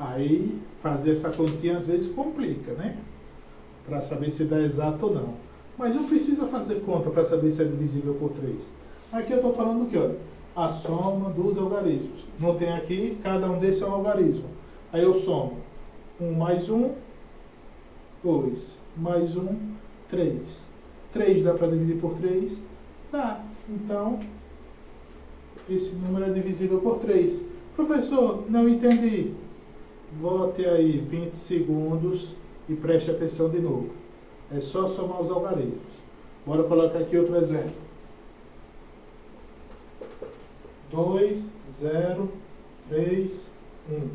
aí fazer essa continha às vezes complica, né? Para saber se dá exato ou não. Mas não precisa fazer conta para saber se é divisível por 3. Aqui eu estou falando o que? Olha, a soma dos algarismos. Não tem aqui, cada um desses é um algarismo. Aí eu somo 1 mais 1, 2, mais 1, 3. 3 dá para dividir por 3? Dá. Então, esse número é divisível por 3. Professor, não entendi. Volte aí 20 segundos e preste atenção de novo. É só somar os algarismos. Bora colocar aqui outro exemplo. 2, 0, 3, 1.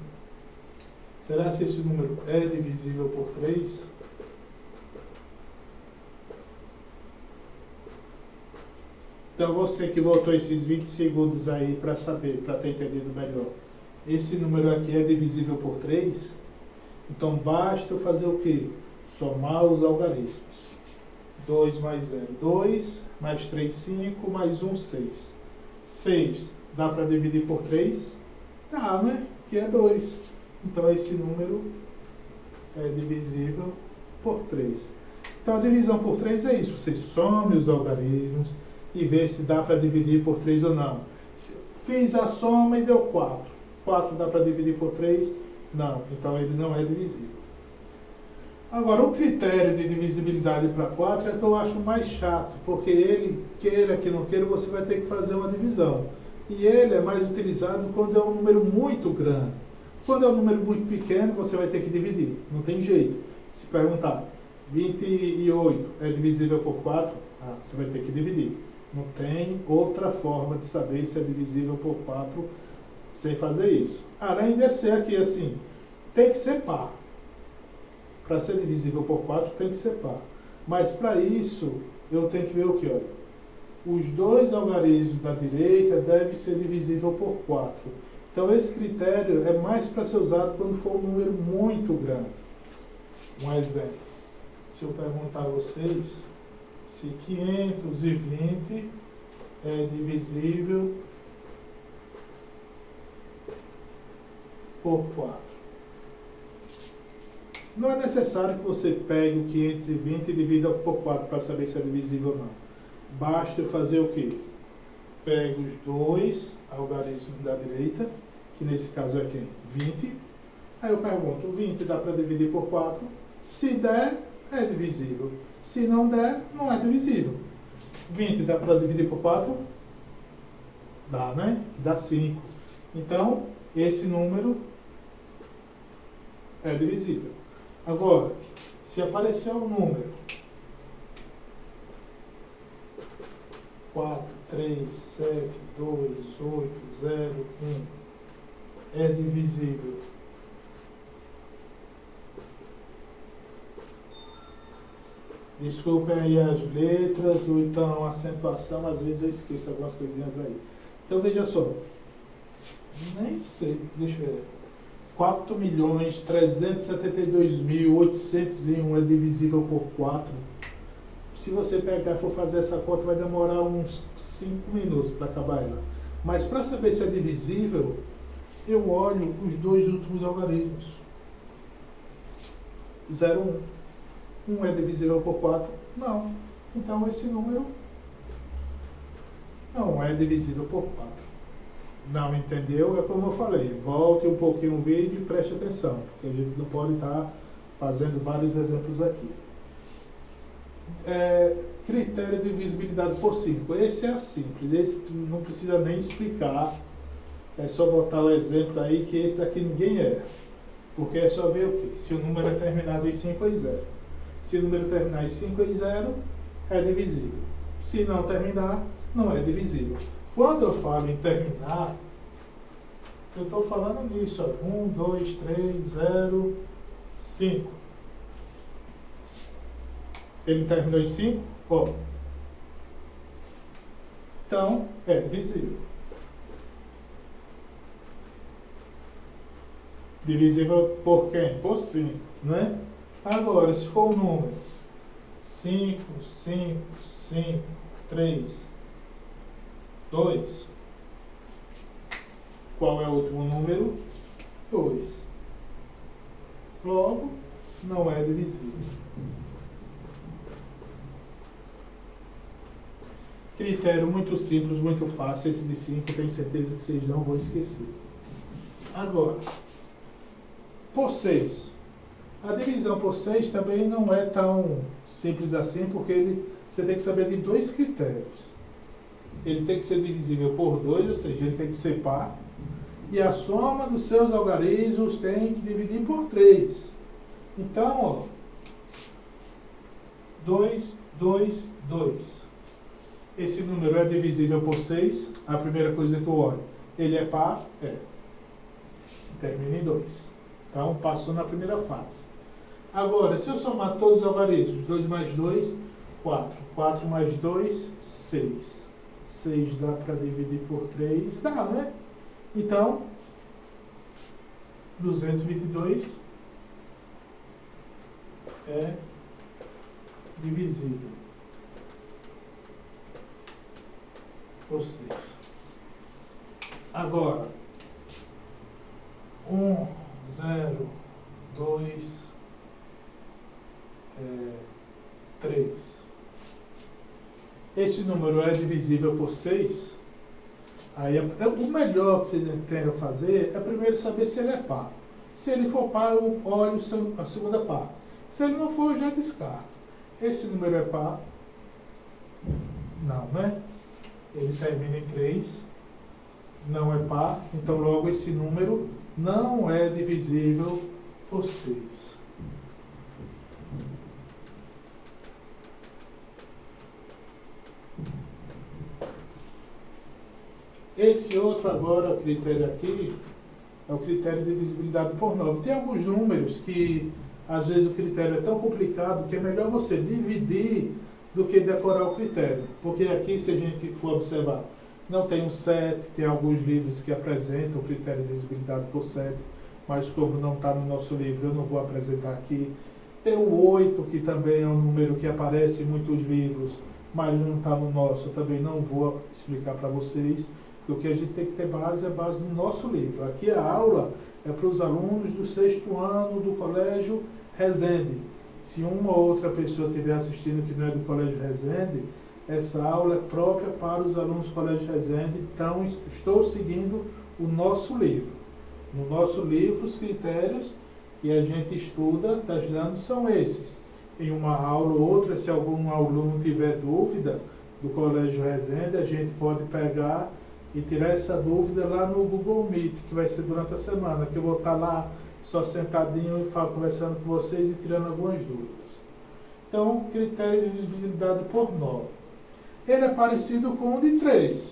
Será que esse número é divisível por 3? Então você que voltou esses 20 segundos aí para saber, para ter entendido melhor. Esse número aqui é divisível por 3? Então basta eu fazer o quê? Somar os algarismos. 2 mais 0, 2, mais 3, 5, mais 1, 6. 6 dá para dividir por 3? Dá, né? Que é 2. Então esse número é divisível por 3. Então a divisão por 3 é isso. Você some os algarismos e vê se dá para dividir por 3 ou não. Fiz a soma e deu 4. 4 dá para dividir por 3? Não. Então ele não é divisível. Agora, o critério de divisibilidade para 4 é que eu acho mais chato, porque ele, queira que não queira, você vai ter que fazer uma divisão. E ele é mais utilizado quando é um número muito grande. Quando é um número muito pequeno, você vai ter que dividir. Não tem jeito. Se perguntar, 28 é divisível por 4? Você vai ter que dividir. Não tem outra forma de saber se é divisível por 4 sem fazer isso. Além de ser aqui assim, tem que ser par. Para ser divisível por 4 tem que ser par. Mas para isso, eu tenho que ver o que? Olha, os dois algarismos da direita devem ser divisível por 4. Então esse critério é mais para ser usado quando for um número muito grande. Um exemplo. Se eu perguntar a vocês se 520 é divisível por 4. Não é necessário que você pegue o 520 e divida por 4 para saber se é divisível ou não. Basta eu fazer o quê? Pego os dois algarismos da direita, que nesse caso é quem? 20. Aí eu pergunto, 20 dá para dividir por 4? Se der, é divisível. Se não der, não é divisível. 20 dá para dividir por 4? Dá, né? Dá 5. Então, esse número é divisível. Agora, se aparecer um número 4, 3, 7, 2, 8, 0, 1 é divisível Desculpem aí as letras, ou então a acentuação, às vezes eu esqueço algumas coisinhas aí. Então veja só, nem sei, deixa eu ver. 4.372.801 é divisível por 4. Se você pegar e for fazer essa conta, vai demorar uns 5 minutos para acabar ela. Mas para saber se é divisível, eu olho os dois últimos algarismos. 0, 1. 1 é divisível por 4? Não. Então esse número não é divisível por 4. Não entendeu? É como eu falei. Volte um pouquinho o vídeo e preste atenção, porque a gente não pode estar fazendo vários exemplos aqui. Critério de divisibilidade por 5. Esse é simples. Esse não precisa nem explicar. É só botar o exemplo aí que esse daqui ninguém erra. Porque é só ver o quê? Se o número é terminado em 5 ou em 0. Se o número terminar em 5 ou em 0, é divisível. Se não terminar, não é divisível. Quando eu falo em terminar, eu estou falando nisso. 1, 2, 3, 0, 5. Ele terminou em 5? Ó. Então, é divisível. Divisível por quem? Por 5, né? Agora, se for um número 5, 5, 5, 3, 2, qual é o último número? 2. Logo, não é divisível. Critério muito simples, muito fácil. Esse de 5, tenho certeza que vocês não vão esquecer. Agora, por 6. A divisão por 6 também não é tão simples assim, porque você tem que saber de dois critérios. Ele tem que ser divisível por 2, ou seja, ele tem que ser par. E a soma dos seus algarismos tem que dividir por 3. Então, ó, 2, 2, 2. Esse número é divisível por 6. A primeira coisa que eu olho, ele é par? É. Termina em 2. Então, passou na primeira fase. Agora, se eu somar todos os algarismos, 2 mais 2, 4. 4 mais 2, 6. 6 dá para dividir por 3? Dá, né? Então, 222 é divisível por 6. Agora, 1, 0, 2, 3. Esse número é divisível por 6. Aí, o melhor que você tem a fazer é primeiro saber se ele é par. Se ele for par, eu olho a segunda parte. Se ele não for, eu já descarto. Esse número é par? Não, né? Ele termina em 3. Não é par. Então, logo, esse número não é divisível por 6. Esse outro agora, critério aqui, é o critério de divisibilidade por 9. Tem alguns números que, às vezes, o critério é tão complicado que é melhor você dividir do que decorar o critério. Porque aqui, se a gente for observar, não tem um 7, tem alguns livros que apresentam o critério de divisibilidade por 7, mas como não está no nosso livro, eu não vou apresentar aqui. Tem o 8, que também é um número que aparece em muitos livros, mas não está no nosso, eu também não vou explicar para vocês. O que a gente tem que ter base é a base no nosso livro. Aqui a aula é para os alunos do 6º ano do Colégio Resende. Se uma ou outra pessoa estiver assistindo que não é do Colégio Resende, essa aula é própria para os alunos do Colégio Resende. Então, estou seguindo o nosso livro. No nosso livro, os critérios que a gente estuda, está estudando, são esses. Em uma aula ou outra, se algum aluno tiver dúvida do Colégio Resende, a gente pode pegar e tirar essa dúvida lá no Google Meet, que vai ser durante a semana, que eu vou estar lá só sentadinho e conversando com vocês e tirando algumas dúvidas. Então, critério de divisibilidade por 9. Ele é parecido com o de 3.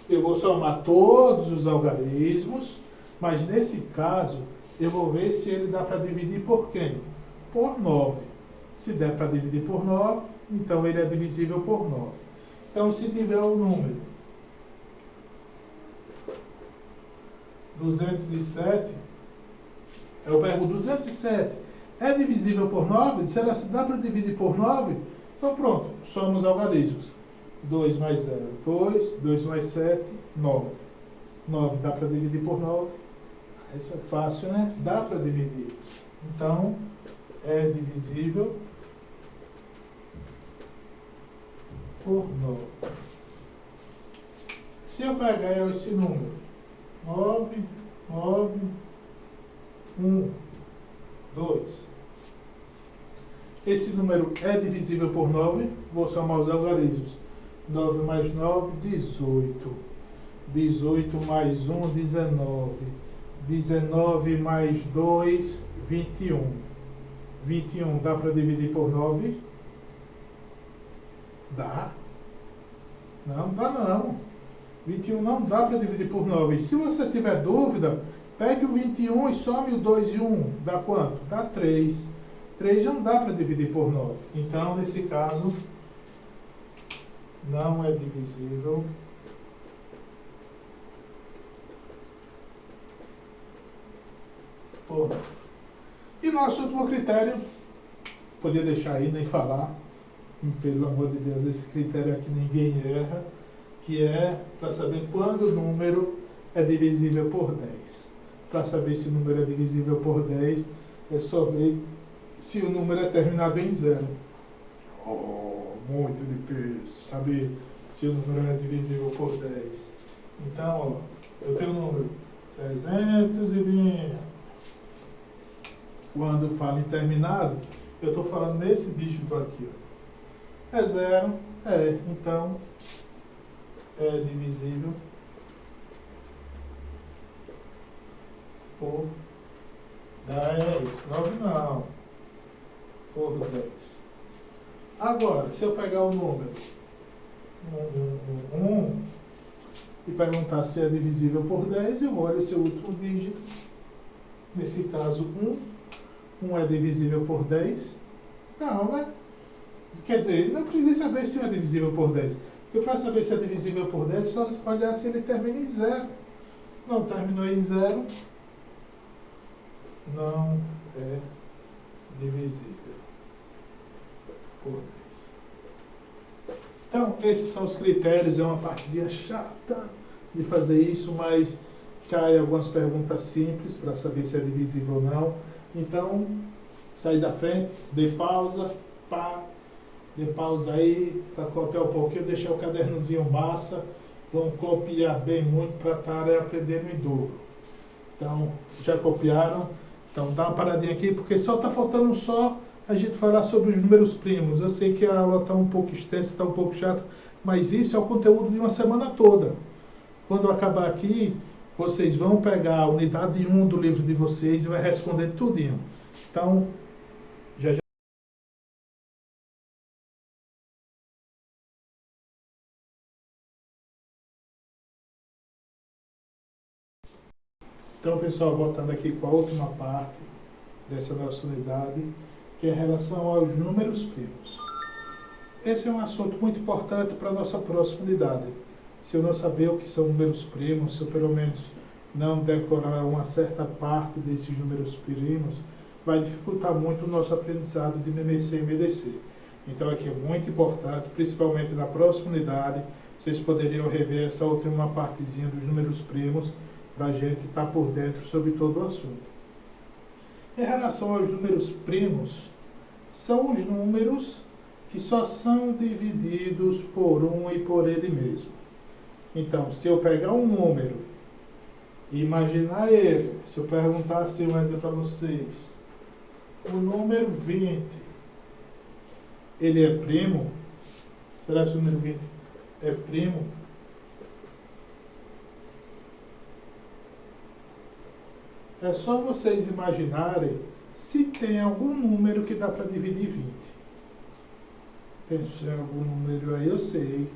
Eu vou somar todos os algarismos, mas nesse caso, eu vou ver se ele dá para dividir por quem? Por 9. Se der para dividir por 9, então ele é divisível por 9. Então, se tiver o número 207, eu pego 207, é divisível por 9? Será que dá para dividir por 9? Então pronto, somos algarismos. 2 mais 0, 2, 2 mais 7, 9. 9 dá para dividir por 9. Essa é fácil, né? Dá para dividir. Então, é divisível por 9. Se eu pegar esse número, 9, 9, 1, 2. Esse número é divisível por 9, vou somar os algarismos. 9 mais 9, 18. 18 mais 1, 19. 19 mais 2, 21. 21 dá para dividir por 9? Dá. Não dá não. 21 não dá para dividir por 9. Se você tiver dúvida, pegue o 21 e some o 2 e 1. Dá quanto? Dá 3. 3 não dá para dividir por 9. Então, nesse caso, não é divisível por 9. E nosso último critério, podia deixar aí, nem falar, pelo amor de Deus, esse critério aqui ninguém erra, que é para saber quando o número é divisível por 10. Para saber se o número é divisível por 10, é só ver se o número é terminado em 0. Oh, muito difícil saber se o número é divisível por 10. Então, ó, eu tenho o número 320. Quando eu falo em terminado, eu estou falando nesse dígito aqui. Ó. É 0, então é divisível por 10. 9 não. Por 10. Agora, se eu pegar o número 1 e perguntar se é divisível por 10, eu olho seu último dígito. Nesse caso, 1. 1 é divisível por 10? Não, né? Quer dizer, não precisa saber se 1 é divisível por 10. Porque para saber se é divisível por 10, só olhar se ele termina em 0. Não terminou em 0, não é divisível por 10. Então, esses são os critérios. É uma partezinha chata de fazer isso, mas cai algumas perguntas simples para saber se é divisível ou não. Então, sai da frente, dê pausa, dê pausa aí para copiar um pouquinho, deixar o cadernozinho massa. Vão copiar bem muito para estarem aprendendo em dobro. Então, já copiaram? Então, dá uma paradinha aqui, porque só está faltando a gente falar sobre os números primos. Eu sei que a aula está um pouco extensa, está um pouco chata, mas isso é o conteúdo de uma semana toda. Quando eu acabar aqui, vocês vão pegar a unidade 1 do livro de vocês e vai responder tudinho. Então, já. Então, pessoal, voltando aqui com a última parte dessa nossa unidade, que é em relação aos números primos. Esse é um assunto muito importante para a nossa próxima unidade. Se eu não saber o que são números primos, se eu pelo menos não decorar uma certa parte desses números primos, vai dificultar muito o nosso aprendizado de MMC e MDC. Então aqui é muito importante, principalmente na próxima unidade, vocês poderiam rever essa última partezinha dos números primos, para a gente estar por dentro sobre todo o assunto. Em relação aos números primos, são os números que só são divididos por 1 e por ele mesmo. Então, se eu pegar um número e imaginar ele, se eu perguntasse um exemplo para vocês, o número 20, ele é primo? Será que o número 20 é primo? É só vocês imaginarem se tem algum número que dá para dividir 20. Pensou em algum número aí, eu sei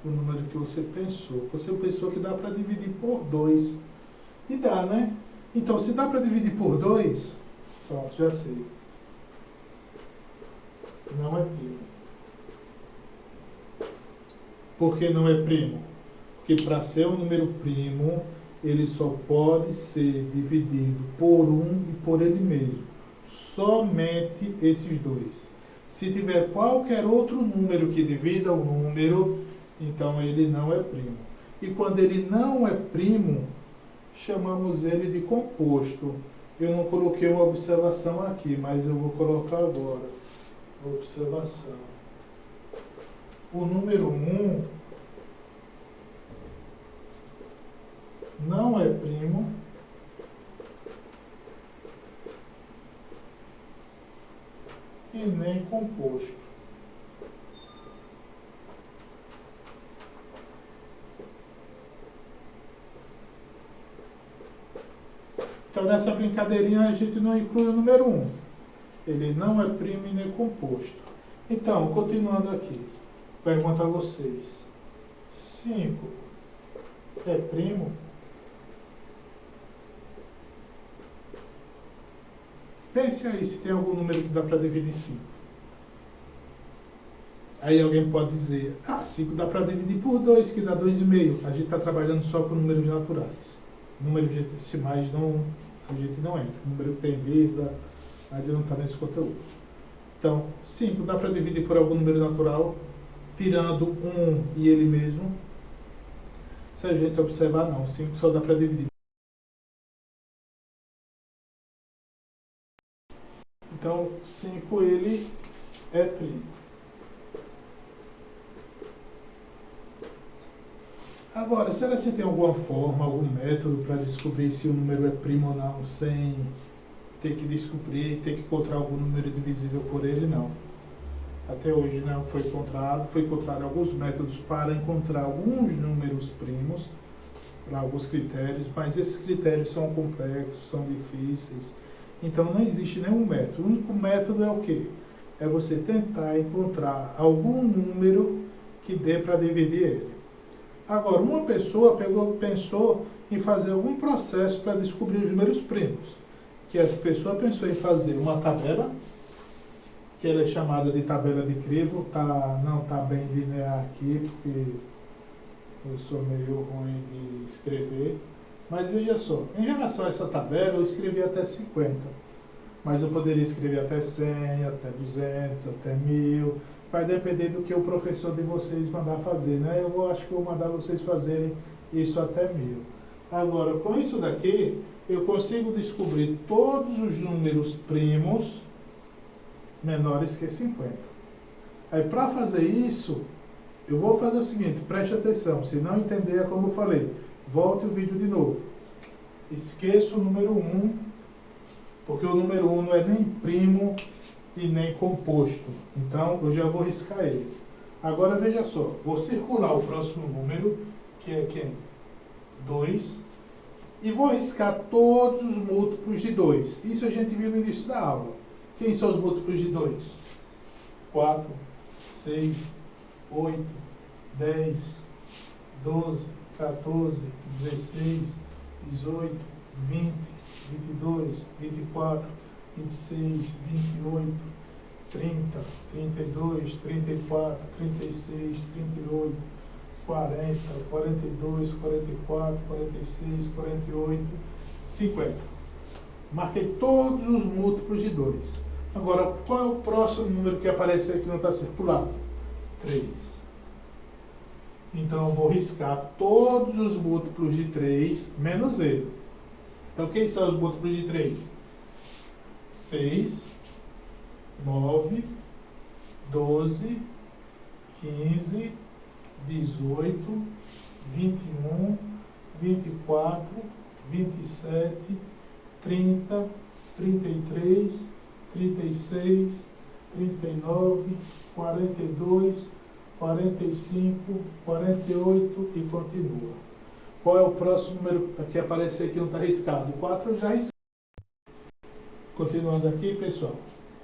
o número que você pensou. Você pensou que dá para dividir por 2. E dá, né? Então, se dá para dividir por 2, pronto, já sei. Não é primo. Por que não é primo? Porque para ser um número primo, ele só pode ser dividido por 1 e por ele mesmo. Somente esses dois. Se tiver qualquer outro número que divida o número, então ele não é primo. E quando ele não é primo, chamamos ele de composto. Eu não coloquei uma observação aqui, mas eu vou colocar agora. Observação. O número 1 não é primo e nem composto. Então, nessa brincadeirinha, a gente não inclui o número 1. Ele não é primo e nem composto. Então, continuando aqui, pergunto a vocês. 5 é primo? Pense aí se tem algum número que dá para dividir 5. Aí alguém pode dizer, 5 dá para dividir por 2, que dá 2,5. A gente está trabalhando só com números naturais. Números decimais não, a gente não entra. Número que tem vírgula, a gente não está nesse conteúdo. Então, 5 dá para dividir por algum número natural, tirando 1 e ele mesmo. Se a gente observar, não. 5 só dá para dividir. Então, 5 ele é primo. Agora, será que você tem alguma forma, algum método para descobrir se o número é primo ou não, sem ter que descobrir, ter que encontrar algum número divisível por ele? Não. Até hoje não foi encontrado alguns métodos para encontrar alguns números primos, para alguns critérios, mas esses critérios são complexos, são difíceis, então não existe nenhum método. O único método é o quê? É você tentar encontrar algum número que dê para dividir ele. Agora, uma pessoa pensou em fazer algum processo para descobrir os números primos, que essa pessoa pensou em fazer uma tabela, que ela é chamada de tabela de crivo, não está bem linear aqui, porque eu sou meio ruim de escrever, mas veja só, em relação a essa tabela eu escrevi até 50, mas eu poderia escrever até 100, até 200, até 1000, vai depender do que o professor de vocês mandar fazer, né? Acho que vou mandar vocês fazerem isso até 1000. Agora, com isso daqui, eu consigo descobrir todos os números primos menores que 50. Aí, para fazer isso, eu vou fazer o seguinte, preste atenção, se não entender é como eu falei, volte o vídeo de novo. Esqueça o número 1, porque o número 1 não é nem primo e nem composto. Então, eu já vou riscar ele. Agora, veja só, vou circular o próximo número, que é quem? 2, e vou riscar todos os múltiplos de 2. Isso a gente viu no início da aula. Quem são os múltiplos de 2? 4, 6, 8, 10, 12, 14, 16, 18, 20, 22, 24, 26, 28, 30, 32, 34, 36, 38, 40, 42, 44, 46, 48, 50. Marquei todos os múltiplos de 2. Agora, qual é o próximo número que aparece aqui que não está circulado? 3. Então, eu vou riscar todos os múltiplos de 3, menos ele. Então, quem são os múltiplos de 3? 6, 9, 12, 15, 18, 21, 24, 27, 30, 33, 36, 39, 42, 45, 48 e continua. Qual é o próximo número que aparecer aqui não está riscado? 4 eu já risquei. Continuando aqui, pessoal.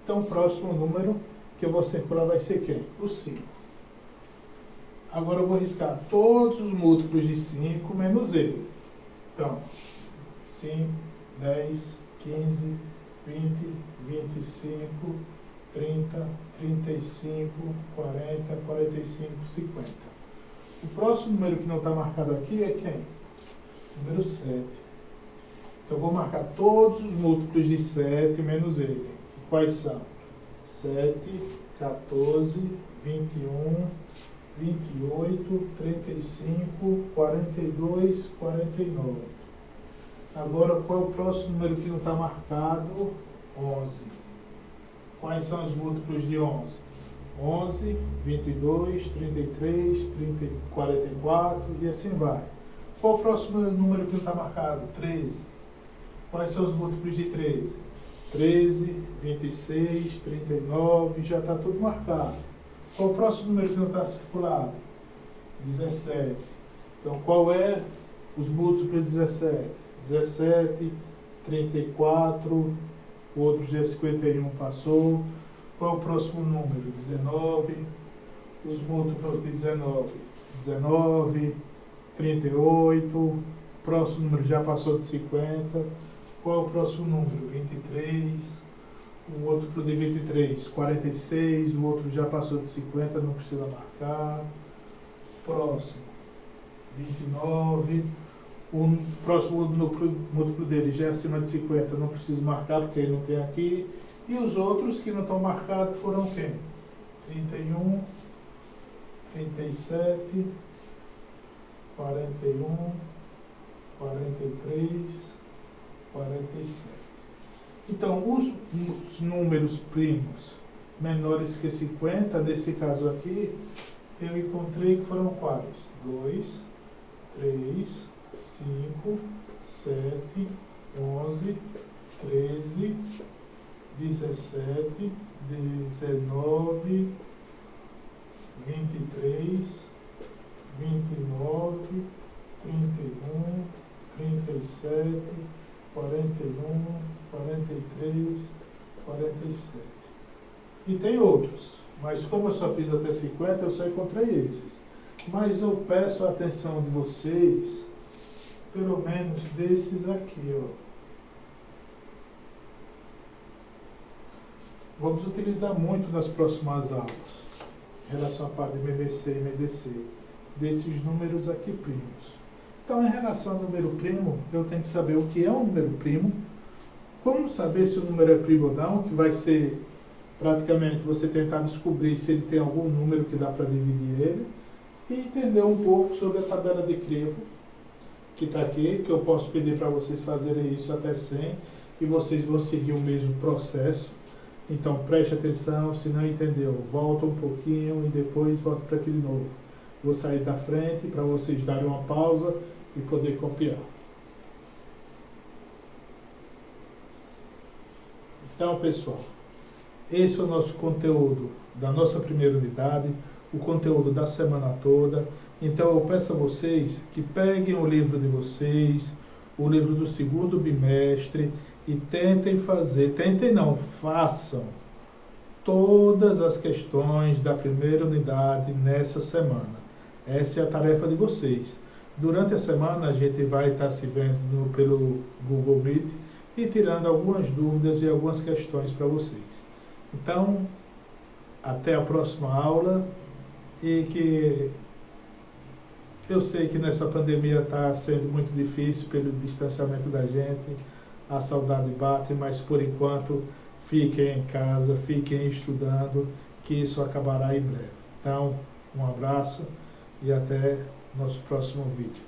Então, o próximo número que eu vou circular vai ser quem? O 5. Agora eu vou riscar todos os múltiplos de 5 menos ele. Então, 5, 10, 15, 20, 25, 30, 35, 40, 45, 50. O próximo número que não está marcado aqui é quem? Número 7. Então, eu vou marcar todos os múltiplos de 7 menos ele. Quais são? 7, 14, 21, 28, 35, 42, 49. Agora, qual é o próximo número que não está marcado? 11. Quais são os múltiplos de 11? 11, 22, 33, 30, 44 e assim vai. Qual o próximo número que não está marcado? 13. Quais são os múltiplos de 13? 13, 26, 39, já está tudo marcado. Qual o próximo número que não está circulado? 17. Então, qual é os múltiplos de 17? 17, 34, o outro dia 51 passou. Qual é o próximo número? 19. Os múltiplos de 19? 19, 38. O próximo número já passou de 50. Qual é o próximo número? 23. O outro de 23, 46. O outro já passou de 50, não precisa marcar. Próximo, 29. O próximo múltiplo dele já é acima de 50, não preciso marcar porque ele não tem aqui. E os outros que não estão marcados foram quem? 31, 37, 41, 43, 47. Então, os números primos menores que 50, nesse caso aqui, eu encontrei que foram quais? 2, 3, 5, 7, 11, 13, 17, 19, 23, 29, 31, 37, 41, 43, 47. E tem outros, mas como eu só fiz até 50, eu só encontrei esses. Mas eu peço a atenção de vocês, pelo menos desses aqui, ó. Vamos utilizar muito nas próximas aulas, em relação à parte de MBC e MDC, desses números aqui primos. Então, em relação ao número primo, eu tenho que saber o que é um número primo, como saber se o número é primo ou não, que vai ser praticamente você tentar descobrir se ele tem algum número que dá para dividir ele, e entender um pouco sobre a tabela de Crivo, que está aqui, que eu posso pedir para vocês fazerem isso até 100, e vocês vão seguir o mesmo processo. Então, preste atenção, se não entendeu, volta um pouquinho e depois volta para aqui de novo. Vou sair da frente para vocês darem uma pausa e poder copiar. Então, pessoal, esse é o nosso conteúdo da nossa primeira unidade, o conteúdo da semana toda. Então, eu peço a vocês que peguem o livro de vocês, o livro do segundo bimestre, e tentem fazer, tentem não, façam todas as questões da primeira unidade nessa semana. Essa é a tarefa de vocês. Durante a semana a gente vai estar se vendo pelo Google Meet e tirando algumas dúvidas e algumas questões para vocês. Então, até a próxima aula, e que eu sei que nessa pandemia está sendo muito difícil pelo distanciamento da gente, a saudade bate, mas por enquanto fiquem em casa, fiquem estudando, que isso acabará em breve. Então, um abraço e até nosso próximo vídeo.